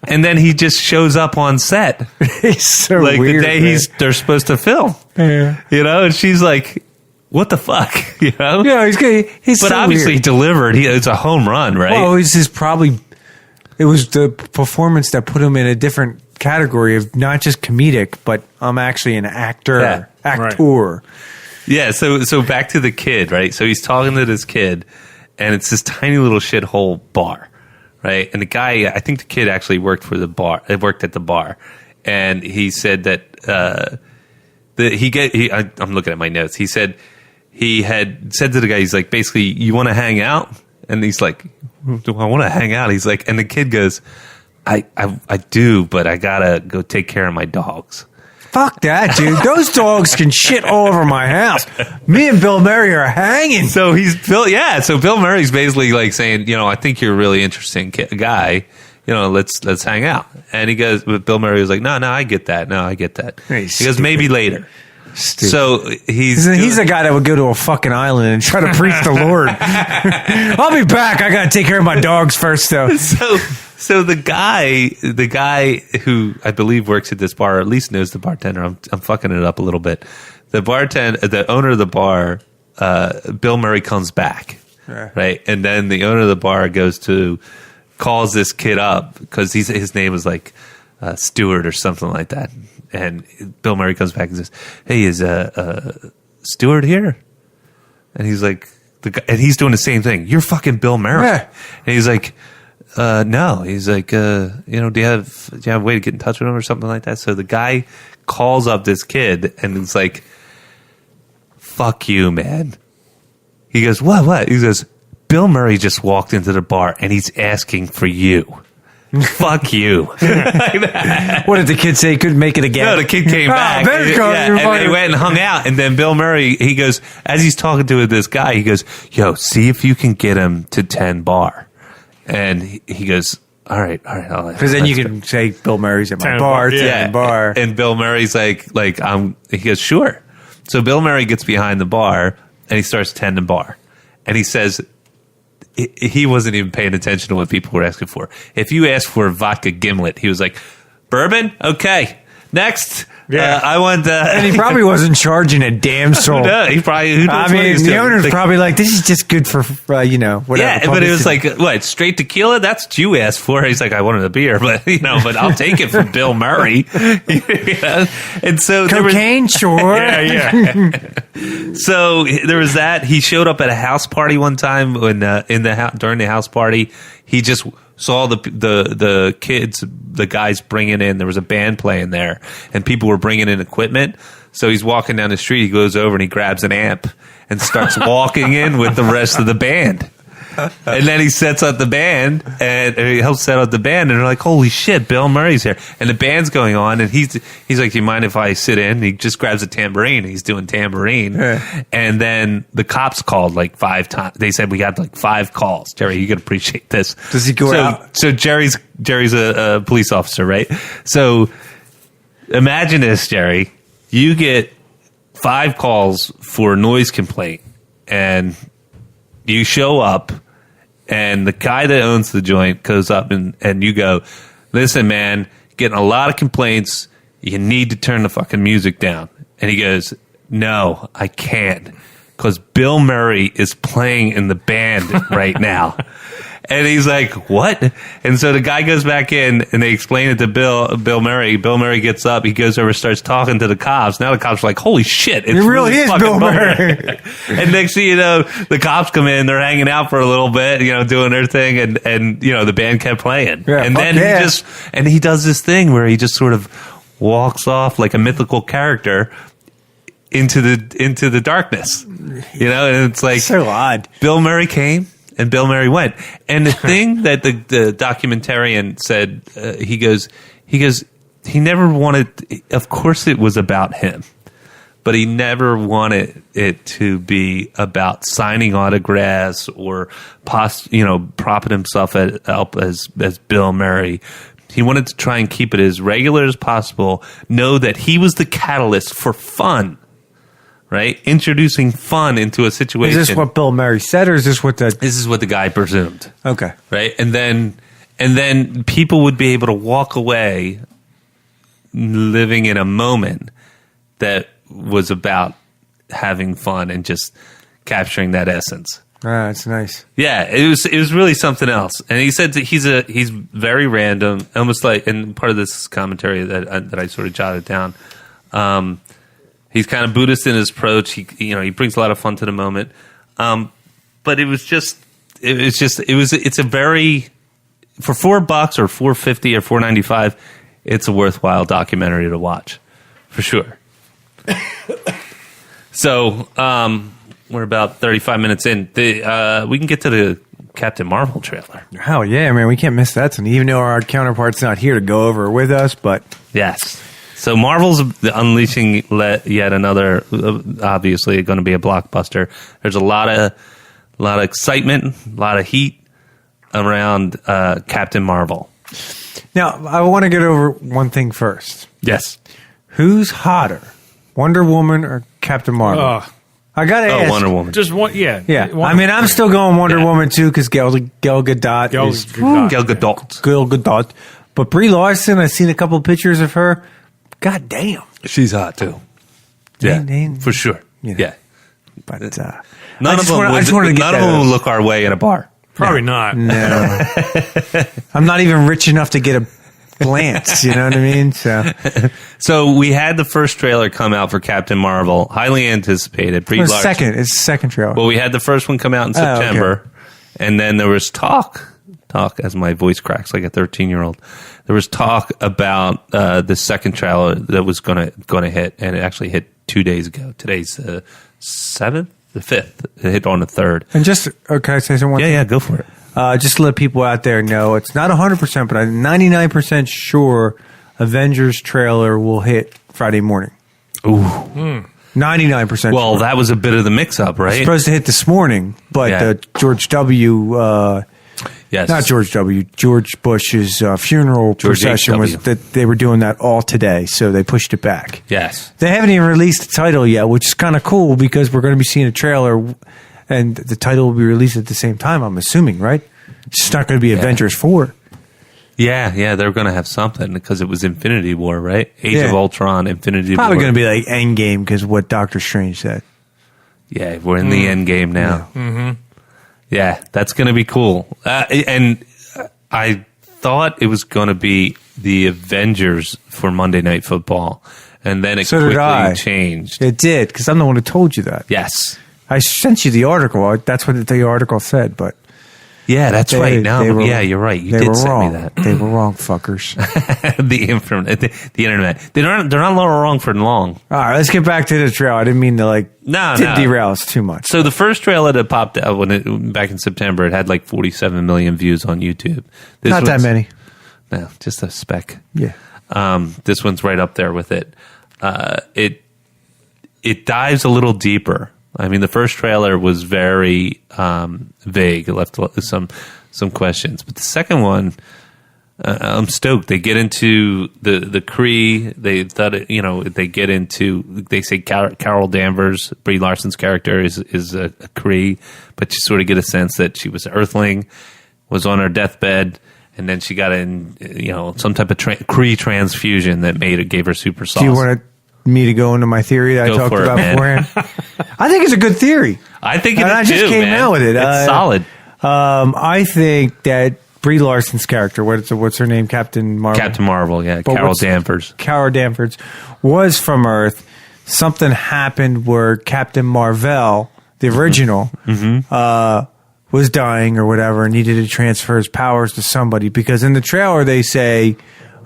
And then he just shows up on set. He's so like weird. The day they're supposed to film. Yeah. And she's like... What the fuck, Yeah, he's good. He's but so obviously weird. Delivered. It's a home run, right? Well, it was the performance that put him in a different category of not just comedic, but I'm actually an actor. Right. Yeah. So back to the kid, right? So he's talking to this kid, and it's this tiny little shithole bar, right? And the guy, I think the kid actually worked for the bar. It worked at the bar, and he said that I'm looking at my notes. He said. He had said to the guy, he's like, basically, you want to hang out? And he's like, do I want to hang out? He's like, and the kid goes, I do, but I gotta go take care of my dogs. Fuck that, dude. Those dogs can shit all over my house. Me and Bill Murray are hanging. So So Bill Murray's basically like saying, I think you're a really interesting guy. Let's hang out. And he goes, but Bill Murray was like, no, I get that. No, I get that. Hey, he goes, maybe later. Stupid. So he's a guy that would go to a fucking island and try to preach the Lord. I'll be back. I got to take care of my dogs first, though. So the guy who I believe works at this bar, or at least knows the bartender. I'm fucking it up a little bit. The owner of the bar, Bill Murray comes back, right, and then the owner of the bar calls this kid up because his name is like Stewart or something like that. And Bill Murray comes back and says, "Hey, is Stewart here?" And he's like, and he's doing the same thing. You're fucking Bill Murray. Yeah. And he's like, no. He's like, do you have a way to get in touch with him or something like that? So the guy calls up this kid and it's like, "Fuck you, man." He goes, "What?" He goes, "Bill Murray just walked into the bar and he's asking for you." Fuck you. What did the kid say? He couldn't make it again? No, the kid came back. And they went and hung out. And then Bill Murray, he goes, as he's talking to this guy, he goes, "Yo, see if you can get him to 10 bar. And he goes, all right. Because then you can say Bill Murray's at my bar, 10 bar. And Bill Murray's like, he goes, sure. So Bill Murray gets behind the bar and he starts tending bar. And he says, he wasn't even paying attention to what people were asking for. If you asked for a vodka gimlet, he was like, "Bourbon? Okay. Next." Yeah. I want and he probably wasn't charging a damn soul. No, he probably... the owner's probably like, this is just good for, whatever. Yeah, but it was like, what, straight tequila? That's what you asked for. He's like, I wanted a beer, but I'll take it from Bill Murray. And so... Cocaine, sure. Yeah. So there was that. He showed up at a house party one time when during the house party, he just saw the kids, the guys bringing in. There was a band playing there, and people were bringing in equipment. So he's walking down the street. He goes over and he grabs an amp and starts walking in with the rest of the band. And then he sets up the band, and he helps set up the band, and they're like, "Holy shit, Bill Murray's here!" And the band's going on, and he's like, "Do you mind if I sit in?" And he just grabs a tambourine, and he's doing tambourine. Yeah. And then the cops called like 5 times. They said, "We got like 5 calls." Gerry, you can appreciate this. Does he go out? So Gerry's a police officer, right? So imagine this, Gerry. You get 5 calls for a noise complaint, and you show up, and the guy that owns the joint goes up and you go, "Listen, man, getting a lot of complaints. You need to turn the fucking music down." And he goes, "No, I can't, because Bill Murray is playing in the band right now." And he's like, "What?" And so the guy goes back in, and they explain it to Bill Murray. Bill Murray gets up. He goes over, starts talking to the cops. Now the cops are like, "Holy shit. It really is Bill Murray." And next thing you know, the cops come in. They're hanging out for a little bit, doing their thing. And the band kept playing. Yeah, and then he does this thing where he just sort of walks off like a mythical character into the darkness. You know, and it's like So odd. Bill Murray came and Bill Murray went. And the thing that the documentarian said, he goes, he never wanted, of course it was about him, but he never wanted it to be about signing autographs or propping himself up as Bill Murray. He wanted to try and keep it as regular as possible, know that he was the catalyst for fun, right? Introducing fun into a situation. Is this what Bill Murray said, or is this what the... This is what the guy presumed. Okay. Right? And then people would be able to walk away living in a moment that was about having fun and just capturing that essence. Ah, that's nice. Yeah, it was really something else. And he said that he's very random, almost like, and part of this commentary that I sort of jotted down. He's kind of Buddhist in his approach. He brings a lot of fun to the moment. But it's a very, for $4 or $4.50 or $4.95, it's a worthwhile documentary to watch, for sure. So, we're about 35 minutes in. We can get to the Captain Marvel trailer. Hell yeah, man. We can't miss that. Even though our counterpart's not here to go over it with us, but... Yes. So Marvel's unleashing yet another, obviously going to be a blockbuster. There's a lot of excitement, a lot of heat around Captain Marvel. Now, I want to get over one thing first. Yes. Who's hotter, Wonder Woman or Captain Marvel? I got to ask. Wonder Woman. Just one, yeah. Yeah. I mean, I'm still going Wonder Woman, too, because Gal Gadot is... Gal Gadot. Gal Gadot. But Brie Larson, I've seen a couple of pictures of her. God damn. She's hot, too. Yeah, for sure. You know. Yeah. But none of them will look our way in a bar. Probably not. No. I'm not even rich enough to get a glance, you know what I mean? So we had the first trailer come out for Captain Marvel, highly anticipated. It's the second trailer. Well, we had the first one come out in September, okay. And then there was talk as my voice cracks like a 13-year-old. There was talk about the second trailer that was going to hit, and it actually hit 2 days ago. Today's the 7th, the 5th. It hit on the 3rd. And just, can I say something? Yeah, go for it. Just to let people out there know, it's not 100%, but I'm 99% sure Avengers trailer will hit Friday morning. Ooh. 99%. Well, sure. that was a bit of the mix-up, right? It's supposed to hit this morning, but George W. Yes. Not George W. George Bush's funeral procession was that they were doing that all today, so they pushed it back. Yes. They haven't even released the title yet, which is kind of cool because we're going to be seeing a trailer, and the title will be released at the same time, I'm assuming, right? It's just not going to be Avengers 4. Yeah, they're going to have something because it was Infinity War, right? Age of Ultron, Infinity War. Probably going to be like Endgame because what Doctor Strange said. Yeah, we're in the end game now. Yeah. Mm-hmm. Yeah, that's going to be cool. And I thought it was going to be the Avengers for Monday Night Football, and then it quickly changed. It did, because I'm the one who told you that. Yes. I sent you the article. That's what the article said, but... Yeah, that's right. No, you're right. You did send me that. They were wrong, fuckers. the internet. They're not wrong for long. All right, let's get back to the trailer. I didn't mean to derail us too much. So the first trailer that popped out back in September, it had like 47 million views on YouTube. Not that many. No, just a speck. Yeah. This one's right up there with it. It dives a little deeper. I mean, the first trailer was very vague. It left some questions. But the second one, I'm stoked. They get into the Kree. They thought they get into. They say Carol Danvers, Brie Larson's character, is a Kree, but you sort of get a sense that she was an Earthling, was on her deathbed, and then she got in some type of Kree transfusion that gave her super sauce. Do you want me to go into my theory that I talked about beforehand? I think it's a good theory. I think it is too, I just came out with it. It's solid. I think that Brie Larson's character, what's her name? Captain Marvel. Captain Marvel, yeah. Carol Danvers. Carol Danvers was from Earth. Something happened where Captain Marvel, the original, was dying or whatever and needed to transfer his powers to somebody. Because in the trailer they say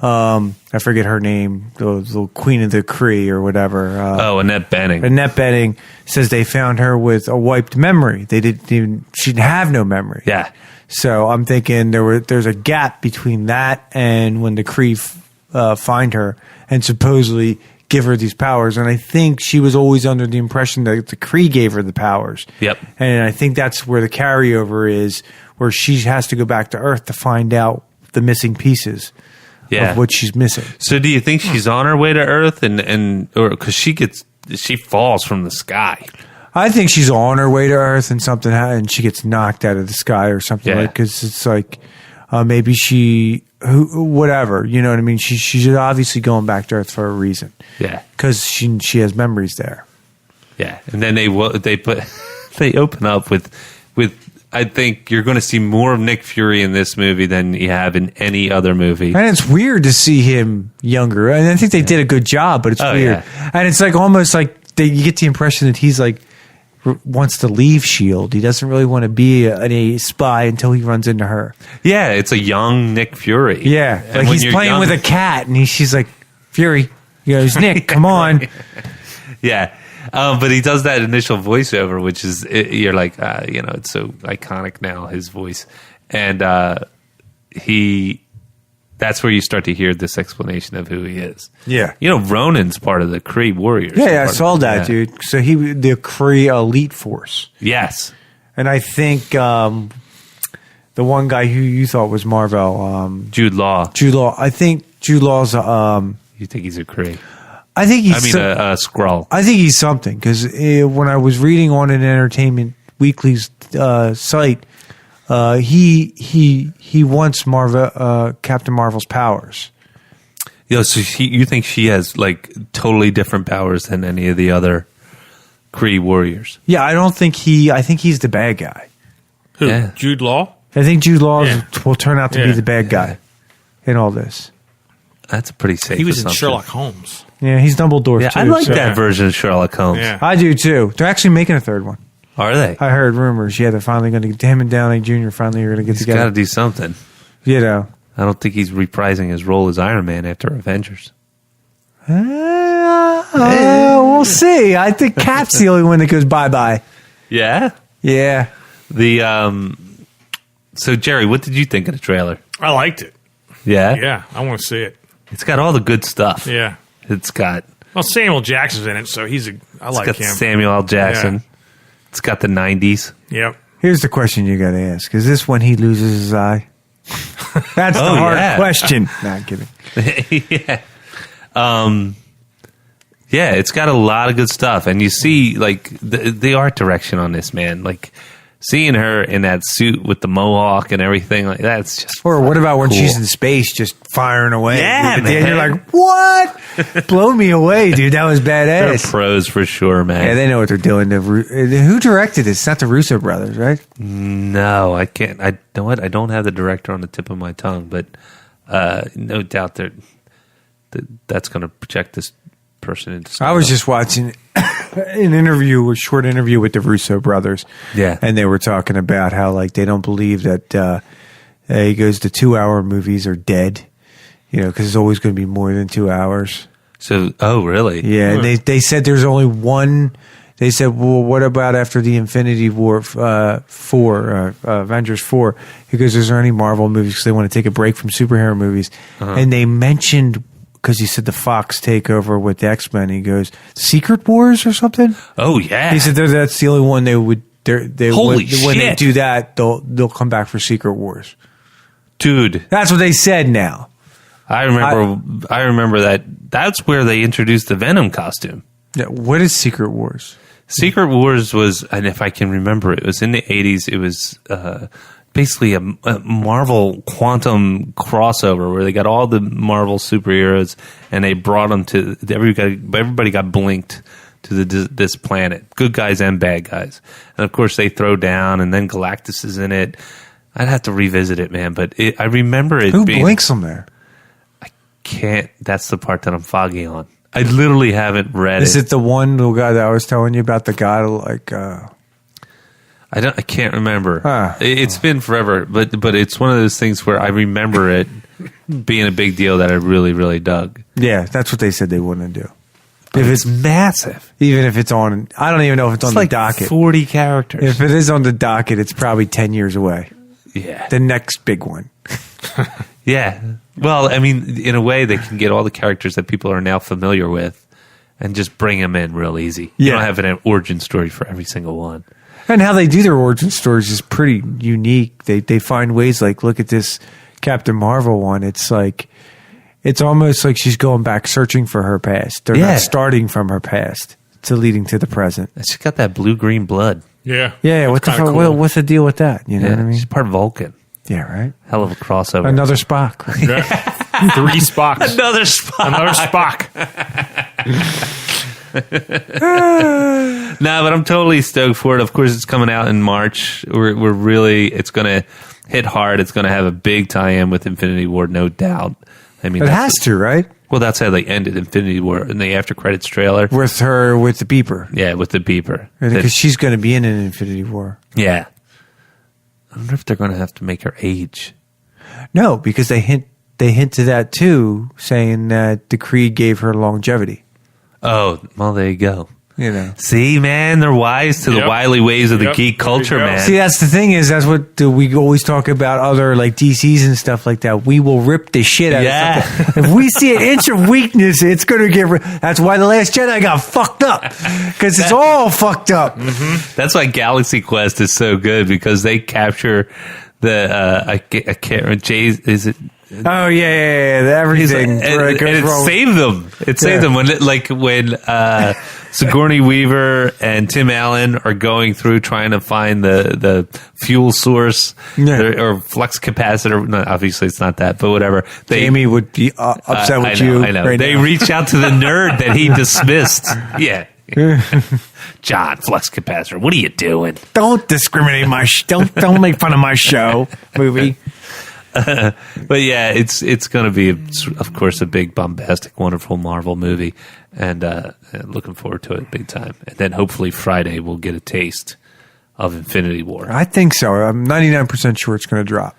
I forget her name, the little Queen of the Kree or whatever. Annette Bening. Annette Bening says they found her with a wiped memory. She didn't have no memory. Yeah. So I'm thinking there's a gap between that and when the Kree find her and supposedly give her these powers. And I think she was always under the impression that the Kree gave her the powers. Yep. And I think that's where the carryover is, where she has to go back to Earth to find out the missing pieces of what she's missing. So do you think she's on her way to Earth or because she falls from the sky? I think she's on her way to Earth and she gets knocked out of the sky or something because it's like maybe whatever, you know what I mean? She's obviously going back to Earth for a reason. Yeah, because she has memories there. Yeah, and then they open up with. I think you're going to see more of Nick Fury in this movie than you have in any other movie. And it's weird to see him younger. And I think they did a good job, but it's weird. Yeah. And it's like almost like you get the impression that he's like wants to leave S.H.I.E.L.D. He doesn't really want to be a spy until he runs into her. Yeah, it's a young Nick Fury. Yeah, like he's playing with a cat, and she's like, Fury, Nick, come on. Yeah. But he does that initial voiceover, which is, you're like, it's so iconic now, his voice. And that's where you start to hear this explanation of who he is. Yeah. Ronan's part of the Kree Warriors. Yeah, I saw that, dude. So the Kree Elite Force. Yes. And I think the one guy who you thought was Marvel. Jude Law. I think Jude Law's you think he's a Kree? I think he's a Skrull. I think he's something because when I was reading on an Entertainment Weekly's site, he wants Captain Marvel's powers. So you think she has like totally different powers than any of the other Kree warriors? Yeah, I think he's the bad guy. Who? Yeah. Jude Law? I think Jude Law will turn out to be the bad guy in all this. That's a pretty safe. He was assumption. in Sherlock Holmes. Yeah, he's Dumbledore too. I like that version of Sherlock Holmes. Yeah. I do too. They're actually making a third one. Are they? I heard rumors. Yeah, they're finally going to. Him and Downey Jr. finally are going to get He's together. got to do something. I don't think he's reprising his role as Iron Man after Avengers. We'll see. I think Cap's the only one that goes bye-bye. Yeah? Yeah. So, Gerry, what did you think of the trailer? I liked it. Yeah? Yeah, I want to see it. It's got all the good stuff. Yeah. It's got... Well, Samuel Jackson's in it, so I like got him. Samuel L. Jackson. Yeah. It's got the 90s. Yep. Here's the question you got to ask. Is this when he loses his eye? That's the hard question. Nah, I'm kidding. Yeah. Yeah, it's got a lot of good stuff. And you see, like, the art direction on this, man. Like, seeing her in that suit with the mohawk and everything, like that's just. Or what about when cool. she's in space just firing away? Yeah, man. And you're like, what? Blow me away, dude. That was They're badass. pros for sure, man. Yeah, they know what they're doing. Who directed this? It's not the Russo brothers, right? No, I can't. I know what. I don't have the director on the tip of my tongue, but no doubt that's going to project this person into. I was just watching a short interview with the Russo brothers. Yeah. And they were talking about how, like, they don't believe that he goes, the 2-hour movies are dead, because it's always going to be more than 2 hours. So, oh, really? Yeah. And they said there's only one. They said, well, what about after the Infinity War 4, Avengers 4? He goes, is there any Marvel movies? Because they want to take a break from superhero movies. Uh-huh. And they mentioned, because he said the Fox takeover with the X-Men, he goes, Secret Wars or something? Oh, yeah. He said that's the only one they would. Holy shit. When they do that, they'll come back for Secret Wars. Dude. That's what they said now. I remember that. That's where they introduced the Venom costume. Yeah, what is Secret Wars? Secret Wars was, and if I can remember, it was in the 80s. It was basically a Marvel quantum crossover where they got all the Marvel superheroes and they brought them to everybody got blinked to this planet, good guys and bad guys. And of course they throw down, and then Galactus is in it. I'd have to revisit it, man, but I remember it. Who blinks them there? I can't. That's the part that I'm foggy on. I literally haven't read Is it the one little guy that I was telling you about? The guy like. I can't remember. Huh. It's been forever, but it's one of those things where I remember it, being a big deal that I really, really dug. Yeah, that's what they said they wouldn't do. If it's massive. Even if it's on, I don't even know if it's on like the docket. 40 characters. If it is on the docket, it's probably 10 years away. Yeah. The next big one. Yeah. Well, I mean, in a way, they can get all the characters that people are now familiar with and just bring them in real easy. You don't have an origin story for every single one. And how they do their origin stories is pretty unique. They find ways like, look at this Captain Marvel one. It's like, it's almost like she's going back searching for her past. They're not starting from her past to leading to the present. She's got that blue-green blood. Yeah. Yeah, what the fuck? Cool. What's the deal with that? You know what I mean? She's part Vulcan. Yeah, right. Hell of a crossover. Another Spock. Yeah. 3 Spocks. Another Spock. Another Spock. No, but I'm totally stoked for it. Of course, it's coming out in March. We're really, it's going to hit hard. It's going to have a big tie-in with Infinity War, no doubt. I mean, it has to, right? Well, that's how they ended Infinity War in the after credits trailer. With her, with the beeper. Yeah, with the beeper. Because she's going to be in an Infinity War. Yeah. I wonder if they're going to have to make her age. No, because they hint to that too, saying that the Creed gave her longevity. Oh, well, there you go. You know, see, man, they're wise to the wily ways of the geek culture, man. See, that's the thing is, that's what we always talk about other like DCs and stuff like that. We will rip the shit out of something. If we see an inch of weakness, it's going to get. That's why The Last Jedi got fucked up, because it's all fucked up. Mm-hmm. That's why Galaxy Quest is so good, because they capture the I can't Jay's, is it? Oh yeah, everything. And it saved them. It saved them when Sigourney Weaver and Tim Allen are going through trying to find the fuel source or flux capacitor. No, obviously, it's not that, but whatever. Jamie would be upset with you. I know. Right they now. reach out to the nerd that he dismissed. Yeah. John, flux capacitor. What are you doing? Don't discriminate don't make fun of my show movie. But yeah, it's going to be, of course, a big, bombastic, wonderful Marvel movie, and looking forward to it big time. And then hopefully Friday we'll get a taste of Infinity War. I think so. I'm 99% sure it's going to drop.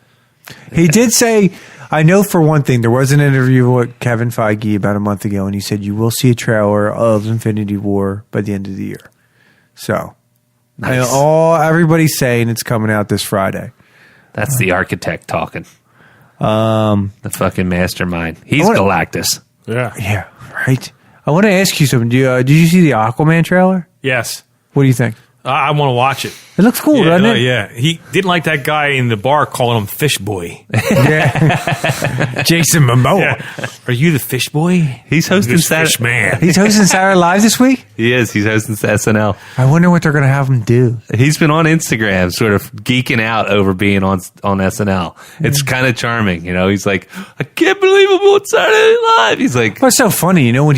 He did say, I know for one thing, there was an interview with Kevin Feige about a month ago, and he said you will see a trailer of Infinity War by the end of the year. So, nice. Everybody's saying it's coming out this Friday. That's the architect talking. The fucking mastermind. He's Galactus. Yeah, right. I want to ask you something. Did you see the Aquaman trailer? Yes. What do you think? I want to watch it. It looks cool, doesn't it? Yeah. He didn't like that guy in the bar calling him Fish Boy. Yeah. Jason Momoa. Yeah. Are you the Fish Boy? He's hosting Fish Man. He's hosting Saturday Live this week? He is. He's hosting SNL. I wonder what they're going to have him do. He's been on Instagram sort of geeking out over being on SNL. It's kind of charming. You know, he's like, I can't believe I'm on Saturday Night Live. He's like, well, it's so funny. You know what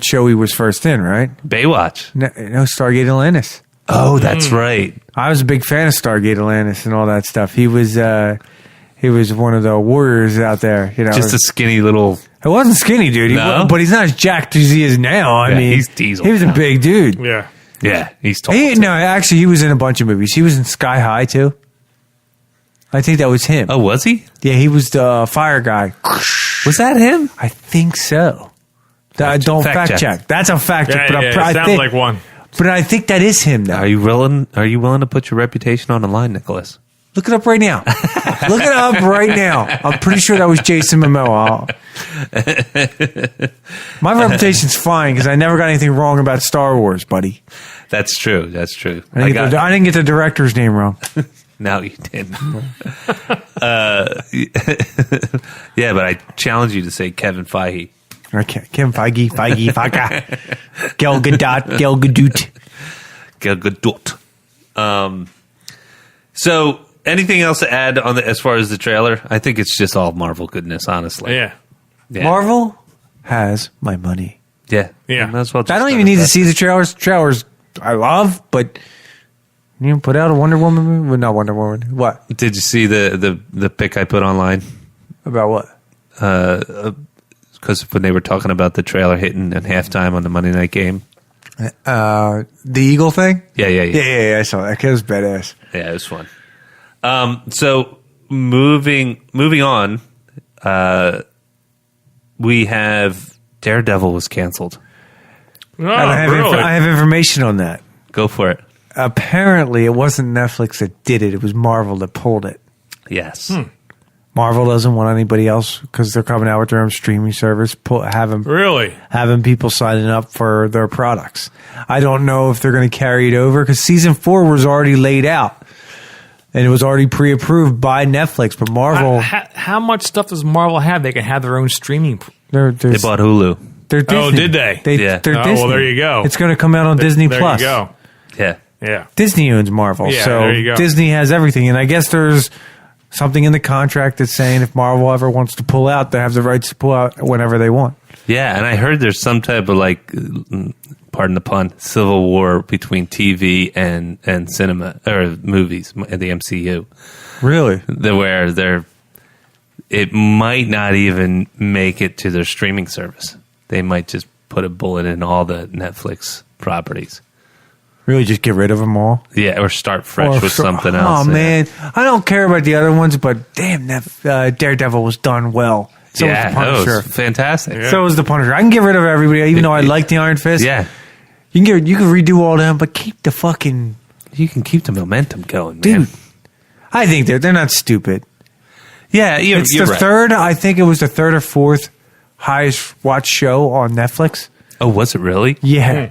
show he was first in, right? Baywatch. No, Stargate Atlantis. Oh, that's right. I was a big fan of Stargate Atlantis and all that stuff. He was one of the warriors out there. You know, just a skinny little. It wasn't skinny, dude. But he's not as jacked as he is now. I mean, he's diesel. He was a big dude. Yeah, yeah, he's tall. No, actually, he was in a bunch of movies. He was in Sky High too. I think that was him. Oh, was he? Yeah, he was the fire guy. Was that him? I think so. Don't fact check. That's a fact check. But it sounds like one. But I think that is him, though. Are you willing to put your reputation on the line, Nicholas? Look it up right now. Look it up right now. I'm pretty sure that was Jason Momoa. My reputation's fine because I never got anything wrong about Star Wars, buddy. That's true. That's true. I didn't get the director's name wrong. No, you didn't. Yeah, but I challenge you to say Kevin Feige. Okay, Kevin Feige, Gal Gadot. So, anything else to add on as far as the trailer? I think it's just all Marvel goodness, honestly. Yeah. Marvel has my money. Yeah. That's I don't even need to see the trailers. Trailers I love, but you put out a Wonder Woman movie? Well, not Wonder Woman. What? Did you see the pic I put online? About what? Because when they were talking about the trailer hitting at halftime on the Monday night game. The Eagle thing? Yeah. I saw that. It was badass. Yeah, it was fun. So moving on, we have Daredevil was canceled. Oh, I have information on that. Go for it. Apparently, it wasn't Netflix that did it. It was Marvel that pulled it. Yes. Marvel doesn't want anybody else because they're coming out with their own streaming service, having people signing up for their products. I don't know if they're going to carry it over because season 4 was already laid out and it was already pre-approved by Netflix. But Marvel, how much stuff does Marvel have? They can have their own streaming. They bought Hulu. They're Disney. Oh, did they? Yeah. They're Disney. Well, there you go. It's going to come out on Disney Plus. There you go. Yeah. Yeah. Disney owns Marvel, Yeah, so there you go. Disney has everything. And I guess there's something in the contract that's saying if Marvel ever wants to pull out, they have the rights to pull out whenever they want. Yeah, and I heard there's some type of pardon the pun, civil war between TV and cinema or movies in the MCU. Really? Where it might not even make it to their streaming service. They might just put a bullet in all the Netflix properties. Really, just get rid of them all? Yeah, or start fresh with something else. Oh, man. I don't care about the other ones, but damn, that Daredevil was done well. So was the Punisher. That was fantastic. Yeah. So was the Punisher. I can get rid of everybody, even though I like the Iron Fist. Yeah. You can redo all them, but keep the fucking... You can keep the momentum going, man. Dude, I think they're not stupid. Yeah, you're the right. third, I think it was the third or fourth highest watched show on Netflix. Oh, was it really? Yeah.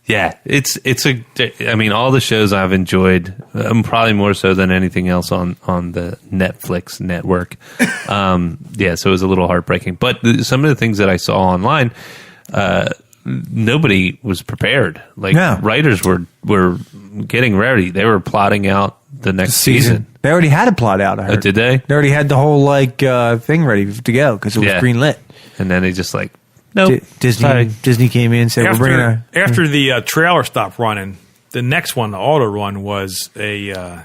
Yeah, I mean, all the shows I've enjoyed, probably more so than anything else on the Netflix network. Yeah, so it was a little heartbreaking. But some of the things that I saw online, nobody was prepared. Writers were getting ready. They were plotting out the next season. They already had a plot out, I heard. Did they? They already had the whole thing ready to go because it was greenlit. And then they just nope. Disney came in and said, we're bringing after the trailer stopped running, the next one, the auto run, was a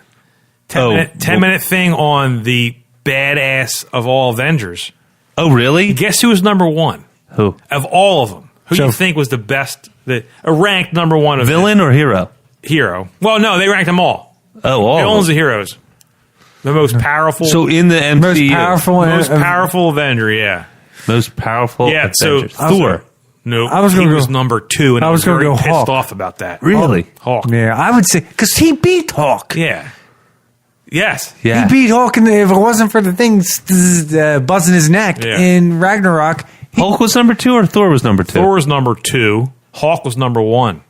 10-minute thing on the badass of all Avengers. Oh, really? Guess who was number one? Who? Of all of them. Who do you think was the best, a ranked number one? Villain or hero? Hero. Well, no, they ranked them all. Oh, all. Villains and heroes. The most powerful. So in the MCU. most powerful Avenger, yeah. Most powerful Avengers. So Thor. No, I was he gonna was go- number 2, and I was gonna very go pissed Hulk. off about that. Really? Hulk. Yeah, I would say, because he beat Hulk. Yeah. Yes. Yeah. He beat Hulk, and if it wasn't for the things buzzing his neck in Ragnarok. Hulk was number 2 or Thor was number 2? Thor was number 2. Hulk was number 1.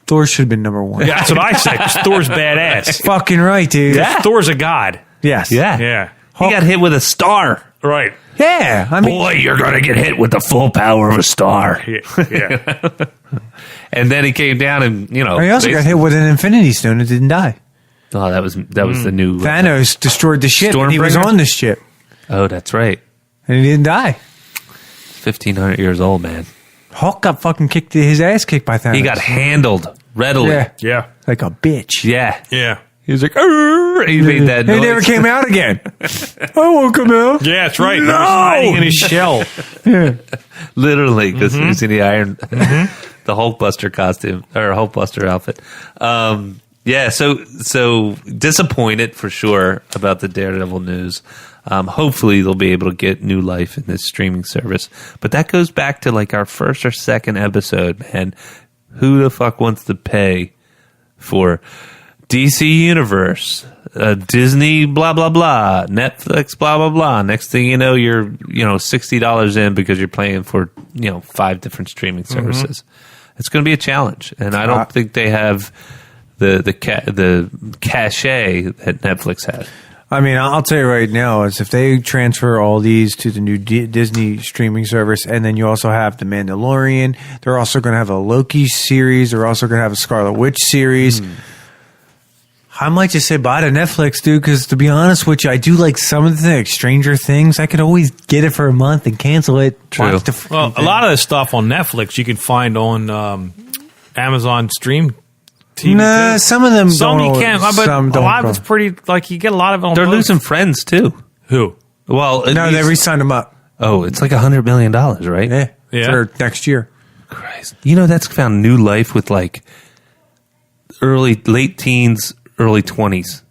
Thor should have been number 1. Yeah, that's what I said, 'cause Thor's badass. Fucking right, dude. Yeah. Thor's a god. Yes. Yeah. Yeah. He got hit with a star. Right. Yeah. I mean, Boy, you're going to get hit with the full power of a star. Yeah. And then he came down and, he also got hit with an Infinity Stone and didn't die. Oh, that was the new... Thanos destroyed the ship, and he was Stormbreaker? on the ship, Oh, that's right. and he didn't die. 1,500 years old, man. Hulk got fucking his ass kicked by Thanos. He got handled readily. Yeah. Yeah. Like a bitch. Yeah. Yeah. He was like, "Arr!" He made that He noise. never came out again. I won't come out. Yeah, that's right. He No! was hiding in his shell. Literally, because he was in the the Hulkbuster costume or Hulkbuster outfit. Yeah, so disappointed for sure about the Daredevil news. Hopefully they'll be able to get new life in this streaming service. But that goes back to our first or second episode, man. Who the fuck wants to pay for DC Universe, Disney, blah, blah, blah, Netflix, blah, blah, blah. Next thing you know, you're, $60 in because you're paying for, 5 different streaming services. It's going to be a challenge. And I don't think they have the cachet that Netflix has. I mean, I'll tell you right now, is if they transfer all these to the new Disney streaming service, and then you also have The Mandalorian, they're also going to have a Loki series, they're also going to have a Scarlet Witch series. I might just say bye to Netflix, dude, because to be honest with you, I do like some of the things. Stranger Things, I could always get it for a month and cancel it. True. Watch the freaking Well, a thing. lot of the stuff on Netflix you can find on Amazon Stream TV. Nah, too. some of them Some don't. you can, but some a don't. lot of it's pretty, you get a lot of it on They're both. losing friends, too. Who? Well, No, they re-signed them up. it's like $100 million, right? Yeah. For next year. Christ. That's found new life with late teens, early 20s.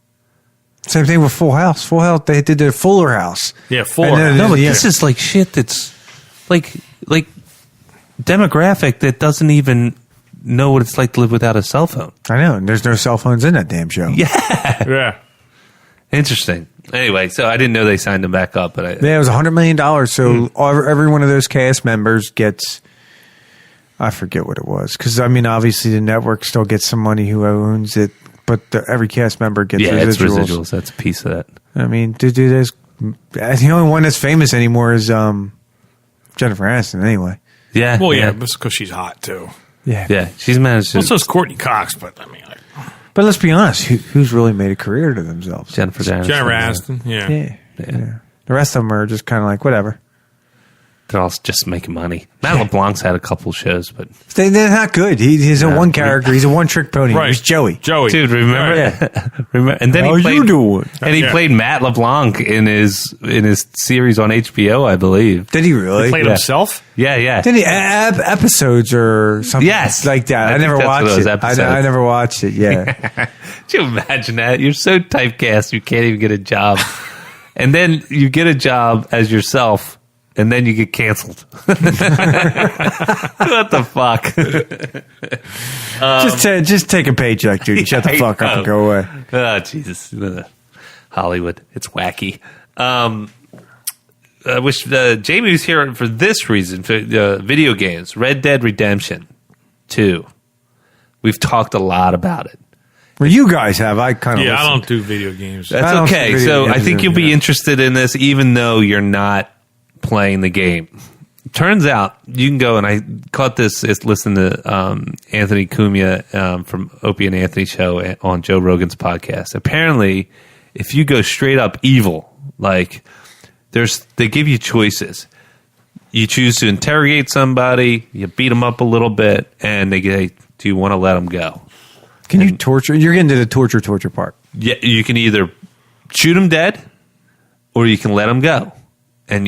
Same thing with Full House. Full House, they did their Fuller House. Yeah, Fuller And then- House. No, but yeah. this is like shit that's like demographic that doesn't even know what it's like to live without a cell phone. I know, and there's no cell phones in that damn show. Yeah. Yeah. Interesting. Anyway, so I didn't know they signed him back up, but Yeah, it was $100 million. So every one of those cast members gets, I forget what it was. Because, I mean, obviously the network still gets some money who owns it, but every cast member gets yeah, residuals. it's residuals. That's a piece of that. I mean, there's, the only one that's famous anymore is Jennifer Aniston, anyway. Yeah. Well, yeah, that's because she's hot, too. Yeah. Yeah, she's managed to. Well, so is Courtney Cox, but I mean, like, But let's be honest, who's really made a career to themselves? Jennifer Aniston. Jennifer Aniston. Yeah. Yeah. The rest of them are just kind of like, whatever. They're all just making money. Matt LeBlanc's had a couple shows, but They're not good. He's a one character. He's a one trick pony. Right. He's Joey. dude, remember? Yeah. Remember? And then How he played. you doing? And he Yeah. played Matt LeBlanc in his series on HBO, I believe. Did he really? Played Yeah. himself? Yeah, yeah. Did he episodes or something? Yes. like that. I I, think never that's what watched it was, it. episodes. I never watched it. Yeah. Could you imagine that? You're so typecast, you can't even get a job. And then you get a job as yourself, and then you get canceled. What the fuck? Just take a paycheck, dude. Shut the I fuck up know. and go away. Oh, Jesus. Hollywood. It's wacky. I wish Jamie was here for this reason, for video games. Red Dead Redemption 2. We've talked a lot about it. Well, you guys have. I kind of. Yeah, I don't do video games. I That's don't okay. see video So I games think in you'll be here. interested in this, even though you're not playing the game. Turns out you can go, and I caught this. Listen to Anthony Cumia from Opie and Anthony show on Joe Rogan's podcast. Apparently, if you go straight up evil, like they give you choices. You choose to interrogate somebody, you beat them up a little bit, and they say, "Do you want to let them go?" Can you torture? You're getting to the torture part. Yeah, you can either shoot them dead, or you can let them go. And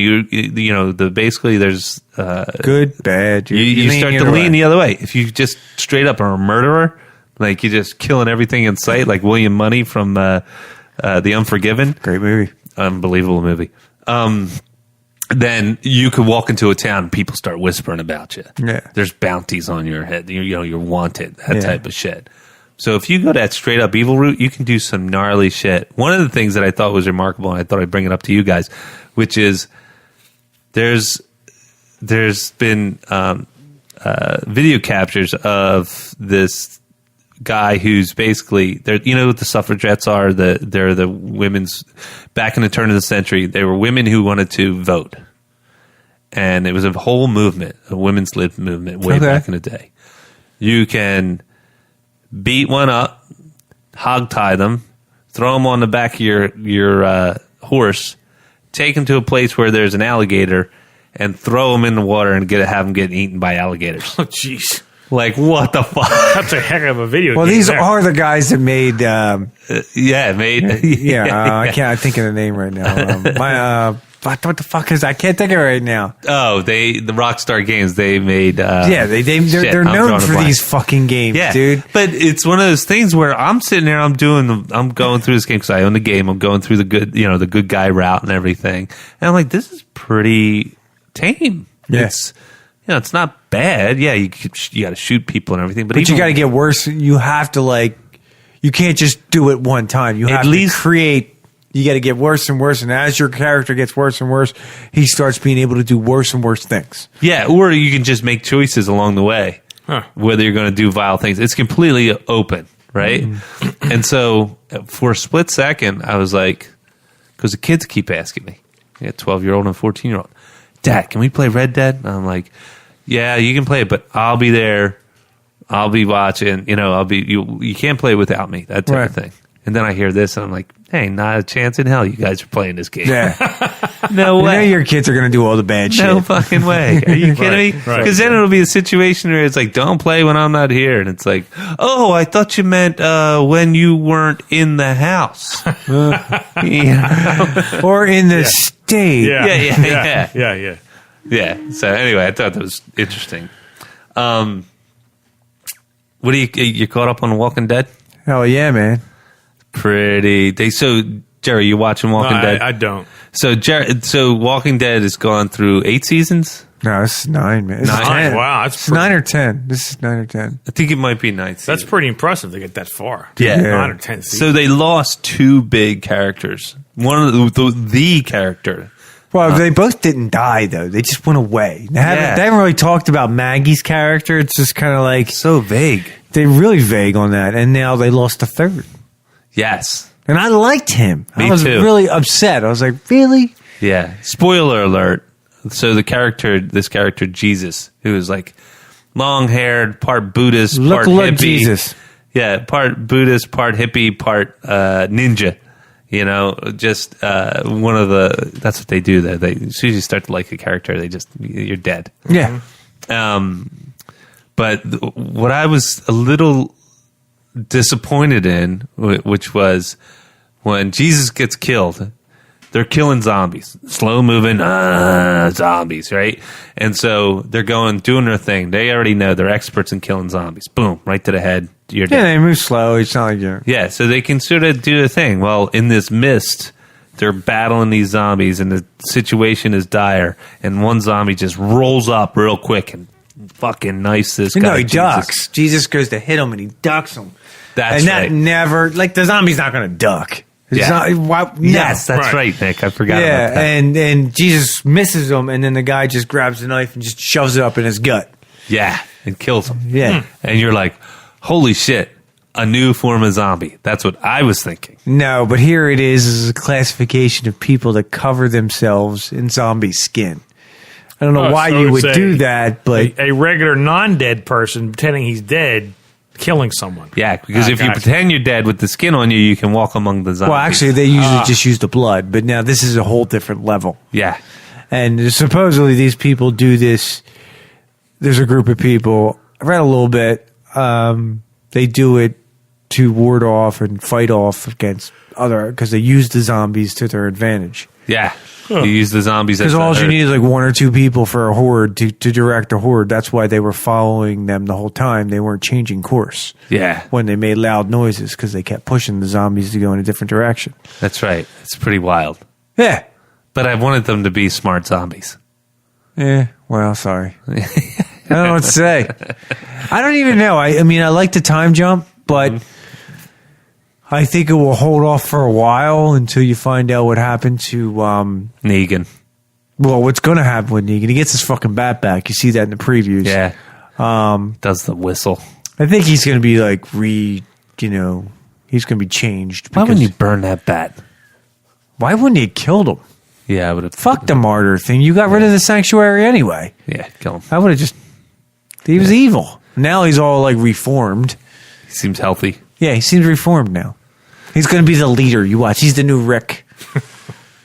basically there's Good, bad. you start to lean the other way. If you just straight up are a murderer, like you're just killing everything in sight, like William Money from The Unforgiven, Great movie. unbelievable movie. Then you could walk into a town and people start whispering about you. Yeah. There's bounties on your head. You're wanted, that Yeah. type of shit. So if you go that straight up evil route, you can do some gnarly shit. One of the things that I thought was remarkable, and I thought I'd bring it up to you guys, which is there's been video captures of this guy who's basically you know what the suffragettes are. They're the women's back in the turn of the century. They were women who wanted to vote, and it was a whole movement, a women's lib movement way Okay. back in the day. You can beat one up, hog tie them, throw them on the back of your horse, take them to a place where there's an alligator, and throw them in the water and have them get eaten by alligators. Oh, jeez. Like, what the fuck? That's a heck of a video Well, game. these there. are the guys that made. Yeah, mate. I can't think of the name right now. What the fuck is? I can't think of it right now. Oh, the Rockstar Games, they made. Yeah, they're I'm known drawing a for blank. these fucking games, Yeah, dude. But it's one of those things where I'm sitting there, I'm going through this game because I own the game. I'm going through the good guy route and everything, and I'm like, this is pretty tame. Yeah. It's not bad. Yeah, you got to shoot people and everything, but But even- you got to get worse. You have to you can't just do it one time. You At have least- to create. You got to get worse and worse, and as your character gets worse and worse, he starts being able to do worse and worse things. Yeah, or you can just make choices along the way, Huh. whether you're going to do vile things. It's completely open, right? And so for a split second, I was like, because the kids keep asking me, I got 12-year-old and 14-year-old, Dad, can we play Red Dead? And I'm like, yeah, you can play it, but I'll be there. I'll be watching. You can't play without me, that type Right. of thing. And then I hear this, and I'm like, hey, not a chance in hell you guys are playing this game. Yeah, No you know way. your kids are going to do all the bad No shit. fucking way. Are you kidding me? Right, right. Because then it'll be a situation where it's like, don't play when I'm not here. And it's like, oh, I thought you meant when you weren't in the house. Yeah. Or in the state. Yeah. Yeah. Yeah. So anyway, I thought that was interesting. What are you caught up on Walking Dead? Hell yeah, man. So Gerry, you watching Walking Dead? I don't. So Walking Dead has gone through 8 seasons. No, this is 9, man. This is 9? 10. Wow, it's 9 or 10. This is 9 or 10. I think it might be 9 seasons. That's pretty impressive to get that far. Yeah. 9 or 10 seasons. So they lost 2 big characters. One of the character. Well, they both didn't die, though. They just went away. They haven't really talked about Maggie's character. It's just kind of like... So vague. They're really vague on that. And now they lost a third. Yes. And I liked him. Me I was too. really upset. I was like, really? Yeah. Spoiler alert. So this character Jesus, who is like long-haired, part Buddhist, part Look hippie. Jesus. Yeah, part Buddhist, part hippie, part ninja. You know, just one of the. That's what they do. Though as soon as you start to like a character, you're dead. Yeah. But what I was a little disappointed in, which was when Jesus gets killed. They're killing zombies, slow moving zombies, right? And so they're doing their thing. They already know they're experts in killing zombies. Boom, right to the head. You're dead. Yeah, they move slow. It's not like you're... Yeah, so they can sort of do a thing. Well, in this mist, they're battling these zombies, and the situation is dire. And one zombie just rolls up real quick and fucking knifes this guy. No, he Jesus. ducks. Jesus goes to hit him, and he ducks him. That's that right. never... Like, the zombie's not going to duck. Yeah. No. Yes, that's right, Nick. I forgot about that. and Jesus misses him, and then the guy just grabs the knife and just shoves it up in his gut. Yeah, and kills him. Yeah. And you're like, holy shit, a new form of zombie. That's what I was thinking. No, but here it is a classification of people that cover themselves in zombie skin. I don't know why so you would it's do that, but... A regular non-dead person pretending he's dead... killing someone. Yeah, because if you pretend you're dead with the skin on you, you can walk among the zombies. Well, actually, they usually just use the blood, but now this is a whole different level. Yeah. And supposedly these people do this. There's a group of people. I read a little bit. They do it to ward off and fight off against because they use the zombies to their advantage. Yeah. You use the zombies as Because all you herd. need is like 1 or 2 people for a horde to direct a horde. That's why they were following them the whole time. They weren't changing course. Yeah. When they made loud noises because they kept pushing the zombies to go in a different direction. That's right. It's pretty wild. Yeah. But I wanted them to be smart zombies. Yeah. Well, sorry. I don't know what to say. I don't even know. I mean, I like the time jump, but I think it will hold off for a while until you find out what happened to Negan. Well, what's going to happen with Negan? He gets his fucking bat back. You see that in the previews. Yeah. Does the whistle. I think he's going to be like he's going to be changed. Why wouldn't you burn that bat? Why wouldn't he have killed him? Yeah, I would have. Fuck the martyr thing. You got rid of the sanctuary anyway. Yeah, kill him. I would have just. He was evil. Now he's all like reformed. He seems healthy. Yeah, he seems reformed now. He's going to be the leader. You watch. He's the new Rick.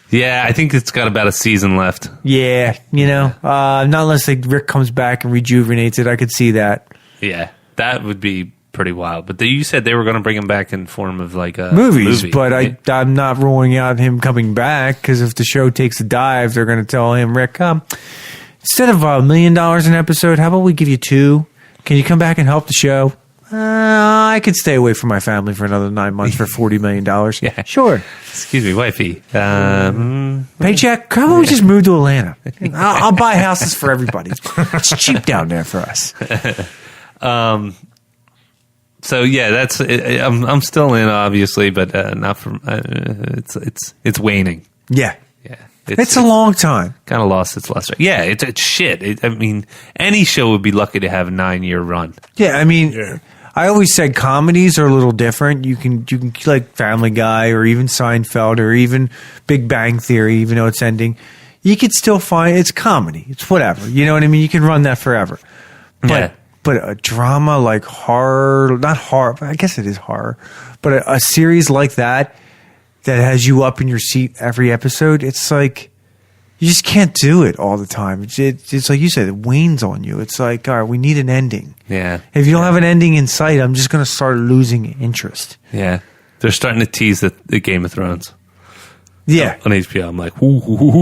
Yeah, I think it's got about a season left. Yeah, not unless like Rick comes back and rejuvenates it. I could see that. Yeah, that would be pretty wild. But you said they were going to bring him back in form of like a movies, movie, but right? I'm not ruling out him coming back because if the show takes a dive, they're going to tell him, Rick, instead of $1 million an episode, how about we give you 2? Can you come back and help the show? I could stay away from my family for another 9 months for $40 million. Yeah. Sure. Excuse me, wifey. Paycheck, how about we just move to Atlanta? I'll buy houses for everybody. It's cheap down there for us. So yeah, that's. I'm still in, obviously, but not from. It's waning. Yeah. Yeah, It's a long time. Kind of lost its luster. Yeah, it's shit. I mean, any show would be lucky to have a 9-year run. Yeah, I mean, I always said comedies are a little different. You can like Family Guy or even Seinfeld or even Big Bang Theory, even though it's ending. You could still find it's comedy. It's whatever. You know what I mean? You can run that forever. But a drama like horror, not horror, I guess it is horror, but a series like that has you up in your seat every episode, it's like you just can't do it all the time. It's like you said, it wanes on you. It's like, all right, we need an ending. Yeah. If you don't have an ending in sight, I'm just going to start losing interest. Yeah. They're starting to tease the Game of Thrones. Yeah. On HBO. I'm like, ooh.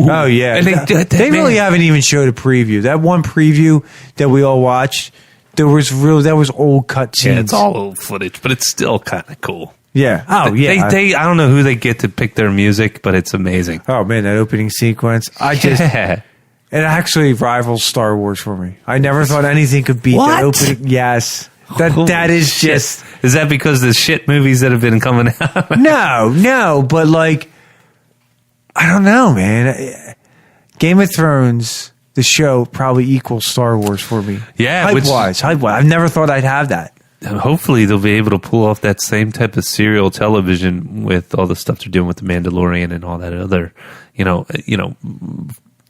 Oh, yeah. And they really haven't even showed a preview. That one preview that we all watched, that was old cut scenes. Yeah, it's all old footage, but it's still kind of cool. Yeah. Oh, yeah. They I don't know who they get to pick their music, but it's amazing. Oh, man, that opening sequence. It actually rivals Star Wars for me. I never thought anything could beat that opening. Yes. That is shit. just... Is that because of the shit movies that have been coming out? No, but like, I don't know, man. Game of Thrones, the show, probably equals Star Wars for me. Yeah. Hype-wise. I've never thought I'd have that. Hopefully they'll be able to pull off that same type of serial television with all the stuff they're doing with the Mandalorian and all that other,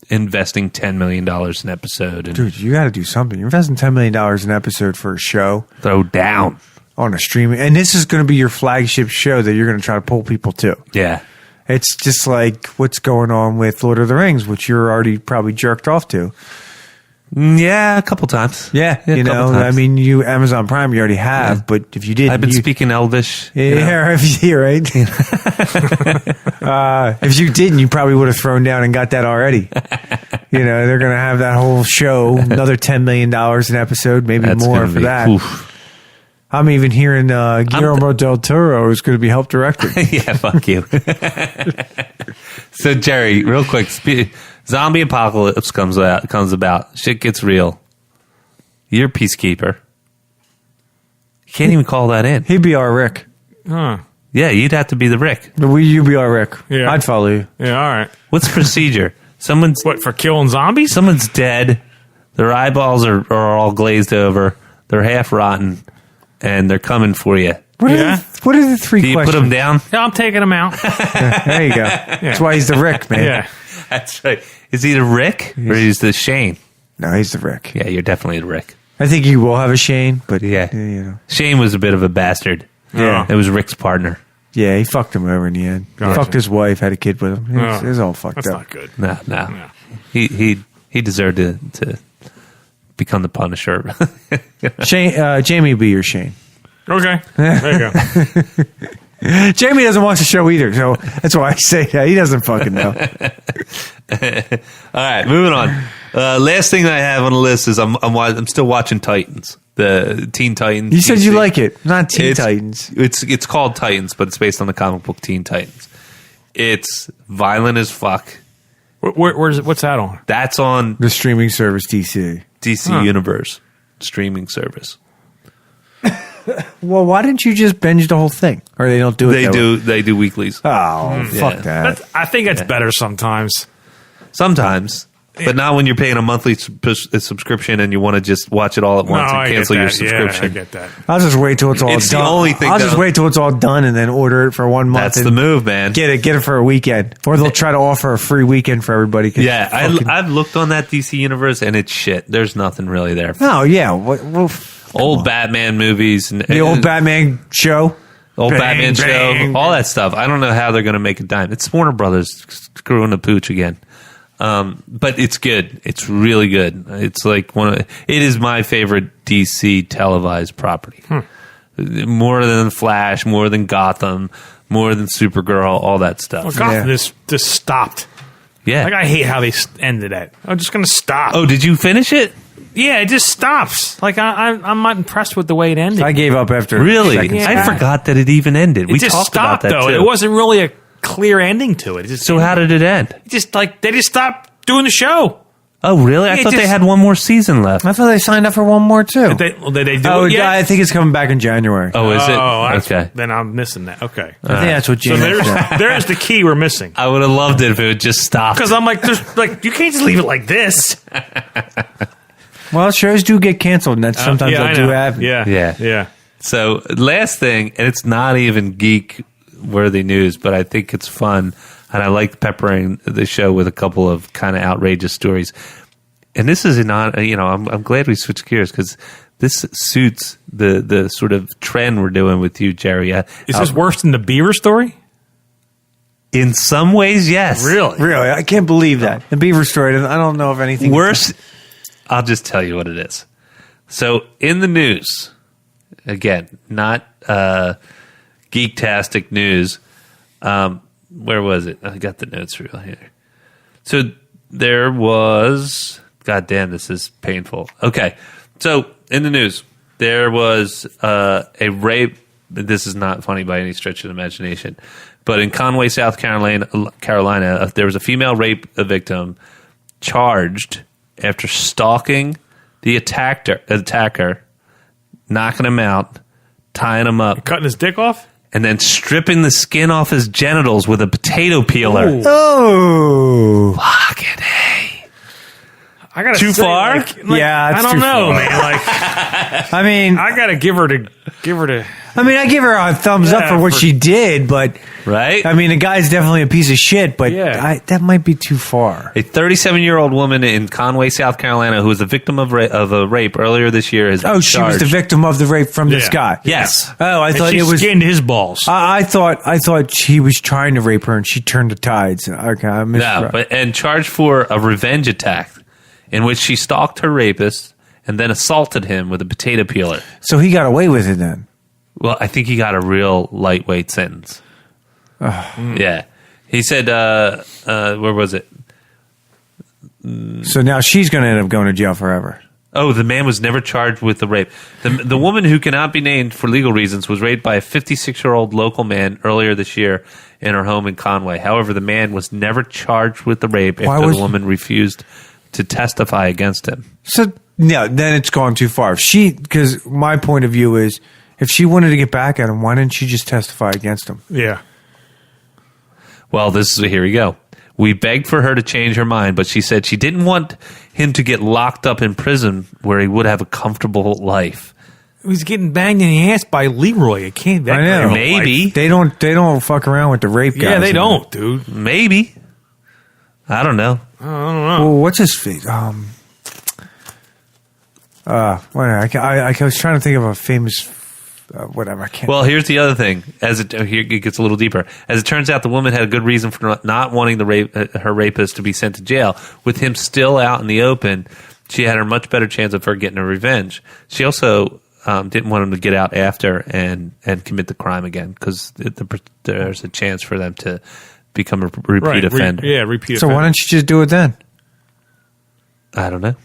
investing $10 million an episode. And Dude, you got to do something. You're investing $10 million an episode for a show. Throw down. On a streaming. And this is going to be your flagship show that you're going to try to pull people to. Yeah. It's just like what's going on with Lord of the Rings, which you're already probably jerked off to. Yeah, a couple times. Yeah, times. I mean, you Amazon Prime, you already have, but if you didn't, I've been speaking Elvish. Yeah, right. If you didn't, you probably would have thrown down and got that already. They're going to have that whole show, another $10 million an episode, maybe That's more for that. Oof. I'm even hearing Guillermo del Toro is going to be help director. Yeah, fuck you. So, Gerry, real quick, zombie apocalypse comes about. Shit gets real. You're a peacekeeper. You can't even call that in. He'd be our Rick. Huh. Yeah, you'd have to be the Rick. You be our Rick. Yeah. I'd follow you. Yeah, all right. What's the procedure? What, for killing zombies? Someone's dead. Their eyeballs are all glazed over. They're half rotten. And they're coming for you. What are the three questions? Do you put them down? Yeah, I'm taking them out. There you go. That's why he's the Rick, man. Yeah. That's right. Is he the Rick or is the Shane? No, he's the Rick. Yeah, you're definitely the Rick. I think you will have a Shane, but yeah. Shane was a bit of a bastard. Yeah. It was Rick's partner. Yeah, he fucked him over in the end. Gotcha. Fucked his wife, had a kid with him. It was all fucked That's up. not good. No. Yeah. He deserved to become the Punisher. Shane, Jamie will be your Shane. Okay. There you go. Jamie doesn't watch the show either, so that's why I say that. He doesn't fucking know. All right, moving on. Last thing I have on the list is I'm still watching Titans, the Teen Titans. You said DC. you like it, not Teen Titans. It's called Titans, but it's based on the comic book Teen Titans. It's violent as fuck. What's that on? That's on The streaming service DC Universe streaming service. Well, why didn't you just binge the whole thing? Or they don't do it. They do weeklies. Oh, fuck that. I think it's better sometimes. Sometimes. But not when you're paying a monthly subscription and you want to just watch it all at once and cancel your subscription. Yeah, I get that. I'll just wait till it's all It's the done. only thing I'll just wait till it's all done and then order it for 1 month. That's and the move, man. Get it for a weekend. Or they'll try to offer a free weekend for everybody. Yeah, I've looked on that DC universe and it's shit. There's nothing really there. Oh, yeah. Old Batman movies. And the old Batman show. Old Bang, Batman bang. show. All that stuff. I don't know how they're going to make a dime. It's Warner Brothers screwing the pooch again. But it's good. It's really good. It's like it is my favorite DC televised property. More than Flash, more than Gotham, more than Supergirl, all that stuff. Well, Gotham just stopped. Yeah. Like, I hate how they ended it. I'm just going to stop. Oh, did you finish it? Yeah, it just stops. Like, I'm not impressed with the way it ended. I gave up after. Really? Yeah. I forgot that it even ended. We just talked stopped, about that though. too. It wasn't really a clear ending to it. So how did it end? They just stopped doing the show. Oh, really? I Yeah, thought they just- had one more season left. I thought they signed up for one more, too. Did they do Oh, it yet? I think it's coming back in January. Oh, is it? That's- Okay. Then I'm missing that. Okay. I think that's what So James said. there's the key we're missing. I would have loved it if it would just stop. Because I'm like, you can't just leave it like this. Well, shows do get canceled, and that sometimes yeah, they I do know. happen. Yeah. So, last thing, and it's not even geek-worthy news, but I think it's fun, and I like peppering the show with a couple of kind of outrageous stories. And this is I'm glad we switched gears because this suits the sort of trend we're doing with you, Gerry. Is this worse than the Beaver story? In some ways, yes. Really, I can't believe that. The Beaver story, I don't know if anything... Worse, I'll just tell you what it is. So, in the news, again, not geektastic news, where was it? I got the notes real here. So, there was... God damn, this is painful. Okay, so, in the news, there was a rape this is not funny by any stretch of the imagination. But in Conway, South Carolina, there was a female rape victim charged after stalking the attacker, knocking him out, tying him up, Cutting his dick off? and then stripping the skin off his genitals with a potato peeler. Ooh. Oh. Fucking hey. I gotta Too say, far? Yeah, it's I don't too know, far. man. Like, I mean, I gotta give her to. I give her a thumbs up Yeah, for what for- she did, but Right? I mean, the guy's definitely a piece of shit, but Yeah. that might be too far. A 37-year-old woman in Conway, South Carolina, who was the victim of a rape earlier this year, has been Oh, she was the charged. victim of the rape from this Yeah. guy. Yes. Oh, I And thought she it was. skinned his balls. I thought he was trying to rape her, and she turned the tides. Okay, I missed. No, and charged for a revenge attack in which she stalked her rapist and then assaulted him with a potato peeler. So he got away with it then. Well, I think he got a real lightweight sentence. Yeah. He said, where was it? So now she's going to end up going to jail forever. Oh, the man was never charged with the rape. The woman, who cannot be named for legal reasons, was raped by a 56-year-old local man earlier this year in her home in Conway. However, the man was never charged with the rape after the woman refused to testify against him. So no, then it's gone too far. Because my point of view is, if she wanted to get back at him, why didn't she just testify against him? Yeah. Well, here we go. We begged for her to change her mind, but she said she didn't want him to get locked up in prison where he would have a comfortable life. He was getting banged in the ass by Leroy. It can't. I know. Maybe. They don't fuck around with the rape guys. Yeah, they anymore. don't, dude. Maybe. I don't know. I don't know. Well, what's his face? Whatever. I was trying to think of a famous. Whatever. I can't. Well, here's the other thing. Here it gets a little deeper. As it turns out, the woman had a good reason for not wanting her rapist to be sent to jail. With him still out in the open, she had a much better chance of her getting a revenge. She also didn't want him to get out after and commit the crime again, because there's a chance for them to become a repeat offender. Repeat so offender. why don't you just do it then? I don't know.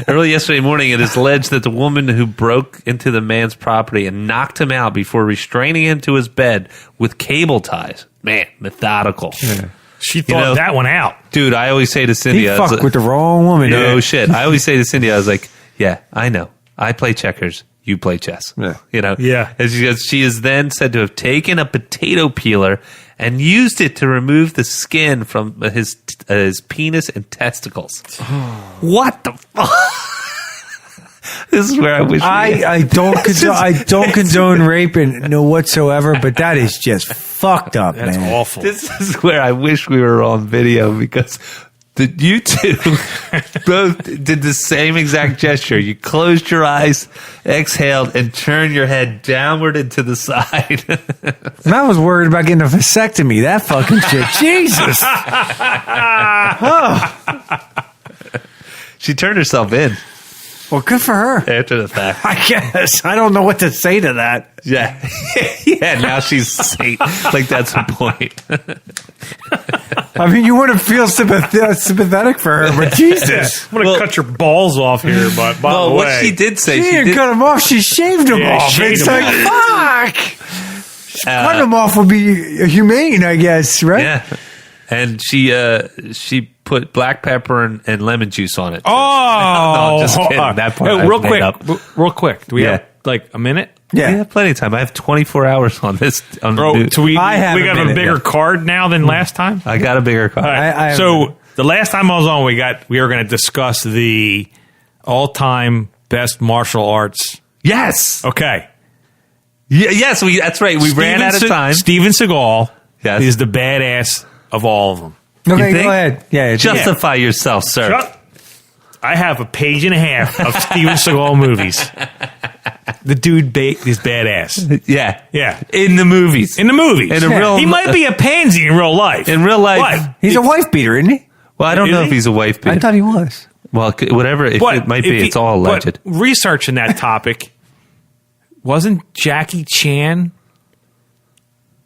Early yesterday morning, it is alleged that the woman who broke into the man's property and knocked him out before restraining him to his bed with cable ties. Man, methodical. Yeah. She thought that one out. Dude, I always say to He Cindy, fucked with the wrong woman. no Yeah. shit. I always say to Cindy, I was like, yeah, I know. I play checkers. You play chess. Yeah. Yeah. And she is then said to have taken a potato peeler and used it to remove the skin from his penis and testicles. What the fuck? This is where I wish I don't condone rape and no whatsoever, but that is just fucked up, That's man. awful. This is where I wish we were on video, because you two both did the same exact gesture. You closed your eyes, exhaled, and turned your head downward and to the side. And I was worried about getting a vasectomy. That fucking shit. Jesus. She turned herself in Well, good for her. after the fact. I guess. I don't know what to say to that. Yeah. Yeah, now she's safe. Like, that's the point. I mean, you wouldn't feel sympathetic for her, but Jesus. I'm going to cut your balls off here, but by the way. What she did say, She didn't cut him off. She shaved him Yeah, off. shaved It's him like, fuck. Cutting him off would be humane, I guess, right? Yeah. And she put black pepper and lemon juice on it. Oh, No, just kidding. That part I real made quick, up. real quick. Do we Yeah. have like a minute? Yeah. We have plenty of time. I have 24 hours on this. Bro, so we I have a got a minute, bigger yeah. card now than last time. I got a bigger car. All right. I have a So minute. the last time I was on, we were going to discuss the all-time best martial arts. Yes. Okay, Yes, that's right. We ran out of time. Steven Seagal Yes. is the badass of all of them. Okay, You think? go ahead. Yeah, Justify yourself, sir. I have a page and a half of Steven Seagal movies. The dude is badass. Yeah. Yeah. In the movies. In the movies. In the real- he might be a pansy in real life. In real life. But he's a wife beater, isn't he? Well, I don't Is know he? if he's a wife beater. I thought he was. Well, whatever. If But it might if be. he- It's all but alleged. researching that topic, wasn't Jackie Chan?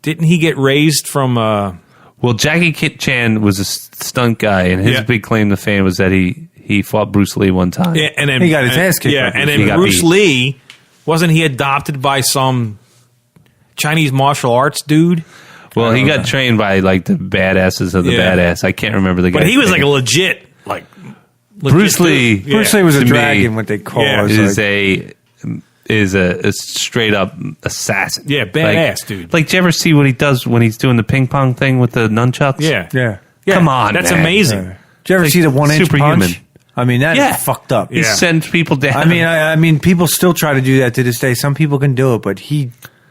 Didn't he get raised from? Well, Jackie Chan was a stunt guy, and his Yeah. big claim to fame was that he fought Bruce Lee one time. And then He got his ass kicked Yeah, by and He then got Bruce beat. Lee Wasn't he adopted by some Chinese martial arts dude? Well, he got trained by like the badasses of the badass. I can't remember the guy. But he was like a legit Bruce Lee. dude. Yeah. Bruce Lee was a To me, dragon, what they call Yeah. it. Is a straight up assassin. Yeah, badass dude. Like, do you ever see what he does when he's doing the ping pong thing with the nunchucks? Yeah. Yeah. Come on, That's man. amazing. Did you ever Like see the 1 inch superhuman. punch? I mean, that is fucked up. He Yeah. sends people down. I mean, people still try to do that to this day. Some people can do it, but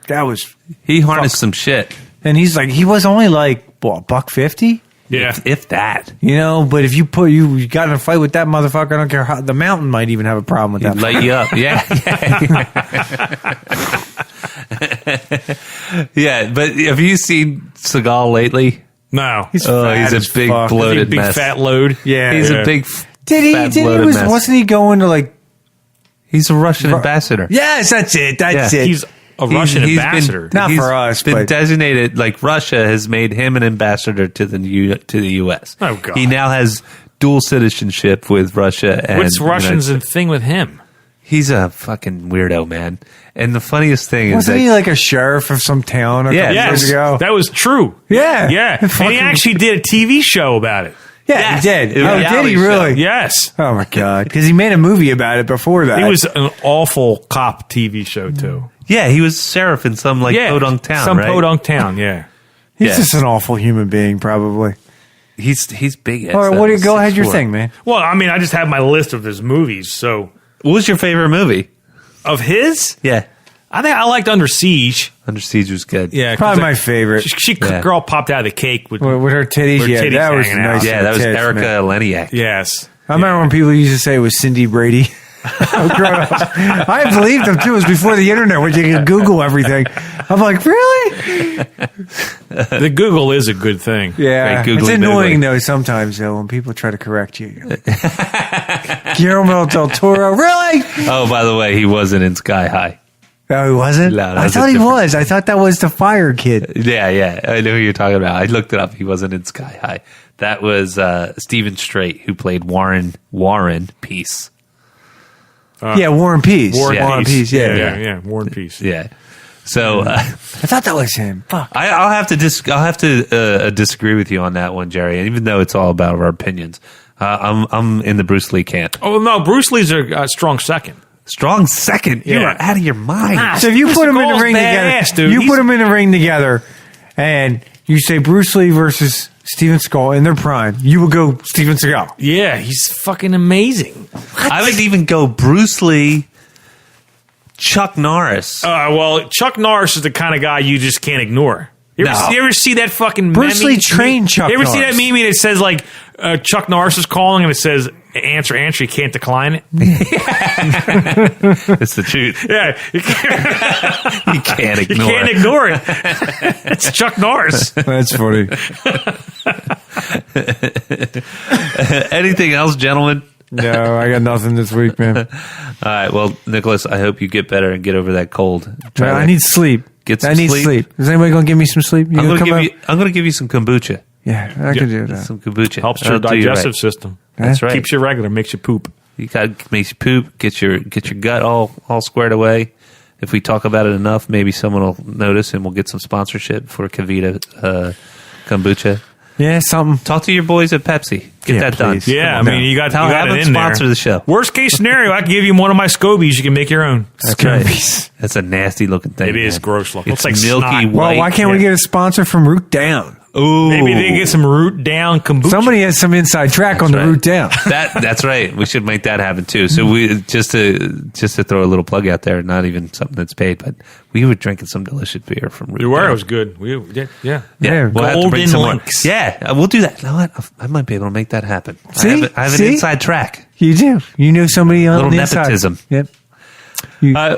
that was, he harnessed some shit. and he was only like, what, $150? Yeah. If that. You know, but if you you got in a fight with that motherfucker, I don't care how, the mountain might even have a problem with that. He'd light you up. Yeah. Yeah, but have you seen Seagal lately? No. He's fat He's as a big fuck. bloated big mess. fat load. Yeah. He's Yeah. a big Did wasn't he going to like, He's a Russian ambassador. yes, that's it. That's Yeah. it. He's a Russian He's ambassador. Not he's for us, been but- designated, like Russia has made him an ambassador to the U.S. Oh, God. He now has dual citizenship with Russia. And What's Russians United- thing with him? He's a fucking weirdo, man. And the funniest thing is wasn't that he like a sheriff of some town a Yeah. couple years Yes, ago? that was true. Yeah. Yeah. And Fucking- he actually did a TV show about it. Yeah, Yes. he did. A Oh, did reality he show. really? Yes. Oh my god! Because he made a movie about it before that. He was an awful cop TV show, too. yeah, he was sheriff in some like podunk town, Some right? podunk town, yeah. He's yeah. just an awful human being, probably. He's big. All right, what do you go ahead? Your thing, man. Well, I mean, I just have my list of his movies, so. What was your favorite movie? Of his? Yeah, I think I liked Under Siege. Under Siege was good. Yeah. Probably my favorite. Yeah. Girl popped out of the cake with. With her titties, Her yeah, titties that was hanging out. nice. Yeah, that was tits, Erica man. Leniak. Yes. I remember when people used to say it was Cindy Brady. Growing up. I believed them too. It was before the internet, where you could Google everything. I'm like, really? The Google is a good thing. Yeah, Right, Googly it's annoying Boogly. though sometimes though when people try to correct you. You're like, Guillermo del Toro, really? Oh, by the way, he wasn't in Sky High. No, he wasn't. No, that I was a thought he different- was. I thought that was the Fire Kid. Yeah, I know who you're talking about. I looked it up. He wasn't in Sky High. That was Stephen Strait, who played Warren Peace. Yeah, War and Peace. War and Yeah. Peace. Yeah. Yeah. War and Peace. Yeah. So I thought that was him. Fuck. I'll have to disagree with you on that one, Jerry. Even though it's all about our opinions, I'm in the Bruce Lee camp. Oh, no. Bruce Lee's a strong second. Strong second. You Yeah. are out of your mind. So if you put them in the Seagal's ring badass, together, dude. you He's- put them in the ring together, and you say Bruce Lee versus Steven Seagal in their prime, you would go Steven Seagal. Yeah, he's fucking amazing. I would even go Bruce Lee, Chuck Norris. Well, Chuck Norris is the kind of guy you just can't ignore. You ever see that fucking Bruce meme? Lee trained Chuck You ever see that Norris. meme that says like Chuck Norris is calling and it says answer, you can't decline it? It's the truth. Yeah, you You can't ignore can't it. ignore it. It's Chuck Norris. That's funny. Anything else, gentlemen? No, I got nothing this week, man. All right. Well, Nicholas, I hope you get better and get over that cold. Try I that. need sleep. Get some I need sleep. sleep. Is anybody going to give me some sleep? You I'm gonna gonna come give out? you. I'm gonna give you some kombucha. Yeah, I could do that. Some kombucha Helps your That'll do you digestive right. system. That's right. Keeps you regular, makes you poop. You got makes you poop. Get your gut all squared away. If we talk about it enough, maybe someone will notice, and we'll get some sponsorship for Kavita kombucha. Yeah, something. Talk to your boys at Pepsi. Get Yeah, that done. please. Yeah, Come I on. mean, you got Tell- you got have it them in there. sponsor the show. Worst case scenario, I can give you one of my scobies. You can make your own. That's right. That's a nasty looking thing. It is man. gross looking. It's Looks like milky snot. white. Well, why can't we get a sponsor from Root Down? Ooh, Maybe they get some root down kombucha. Somebody has some inside track on the right. Root Down. That's right. We should make that happen too. So we just to throw a little plug out there, not even something that's paid, but we were drinking some delicious beer from Root You were. Down. It was good. We did. Yeah. Yeah, we'll have to bring Golden some more. Links. Yeah, we'll do that. You know what? I might be able to make that happen. See? I have an See? inside track. You do. You knew somebody on Little the inside. nepotism. Yep. All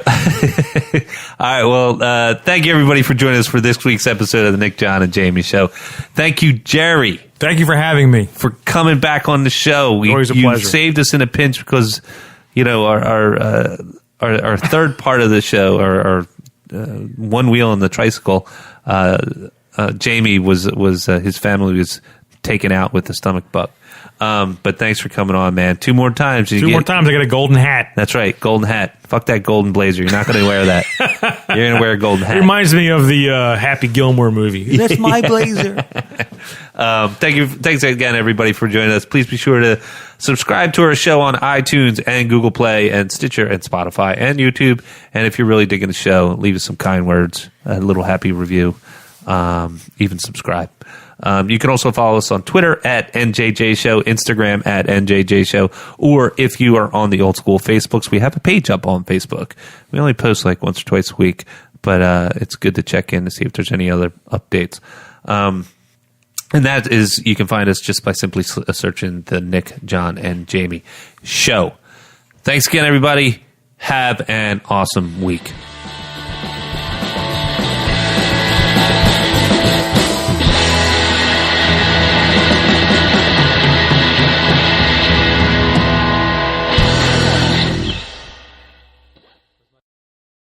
right. Well, thank you everybody for joining us for this week's episode of the Nick, John, and Jamie Show. Thank you, Jerry, Thank you for having me. for coming back on the show. Always a you pleasure. saved us in a pinch because our third part of the show, our one wheel on the tricycle, Jamie was his family was taken out with the stomach bug. But thanks for coming on, man. 2 more times. Two more times I get a golden hat. That's right, golden hat. Fuck that golden blazer. You're not going to wear that. You're going to wear a golden hat. It reminds me of the Happy Gilmore movie. That's my blazer. Thanks again, everybody, for joining us. Please be sure to subscribe to our show on iTunes and Google Play and Stitcher and Spotify and YouTube. And if you're really digging the show, leave us some kind words, a little happy review, even subscribe. You can also follow us on Twitter at NJJ Show, Instagram at NJJ Show, or if you are on the old school Facebooks, we have a page up on Facebook. We only post like once or twice a week, but it's good to check in to see if there's any other updates. And that is, you can find us just by simply searching the Nick, John, and Jamie Show. Thanks again, everybody. Have an awesome week.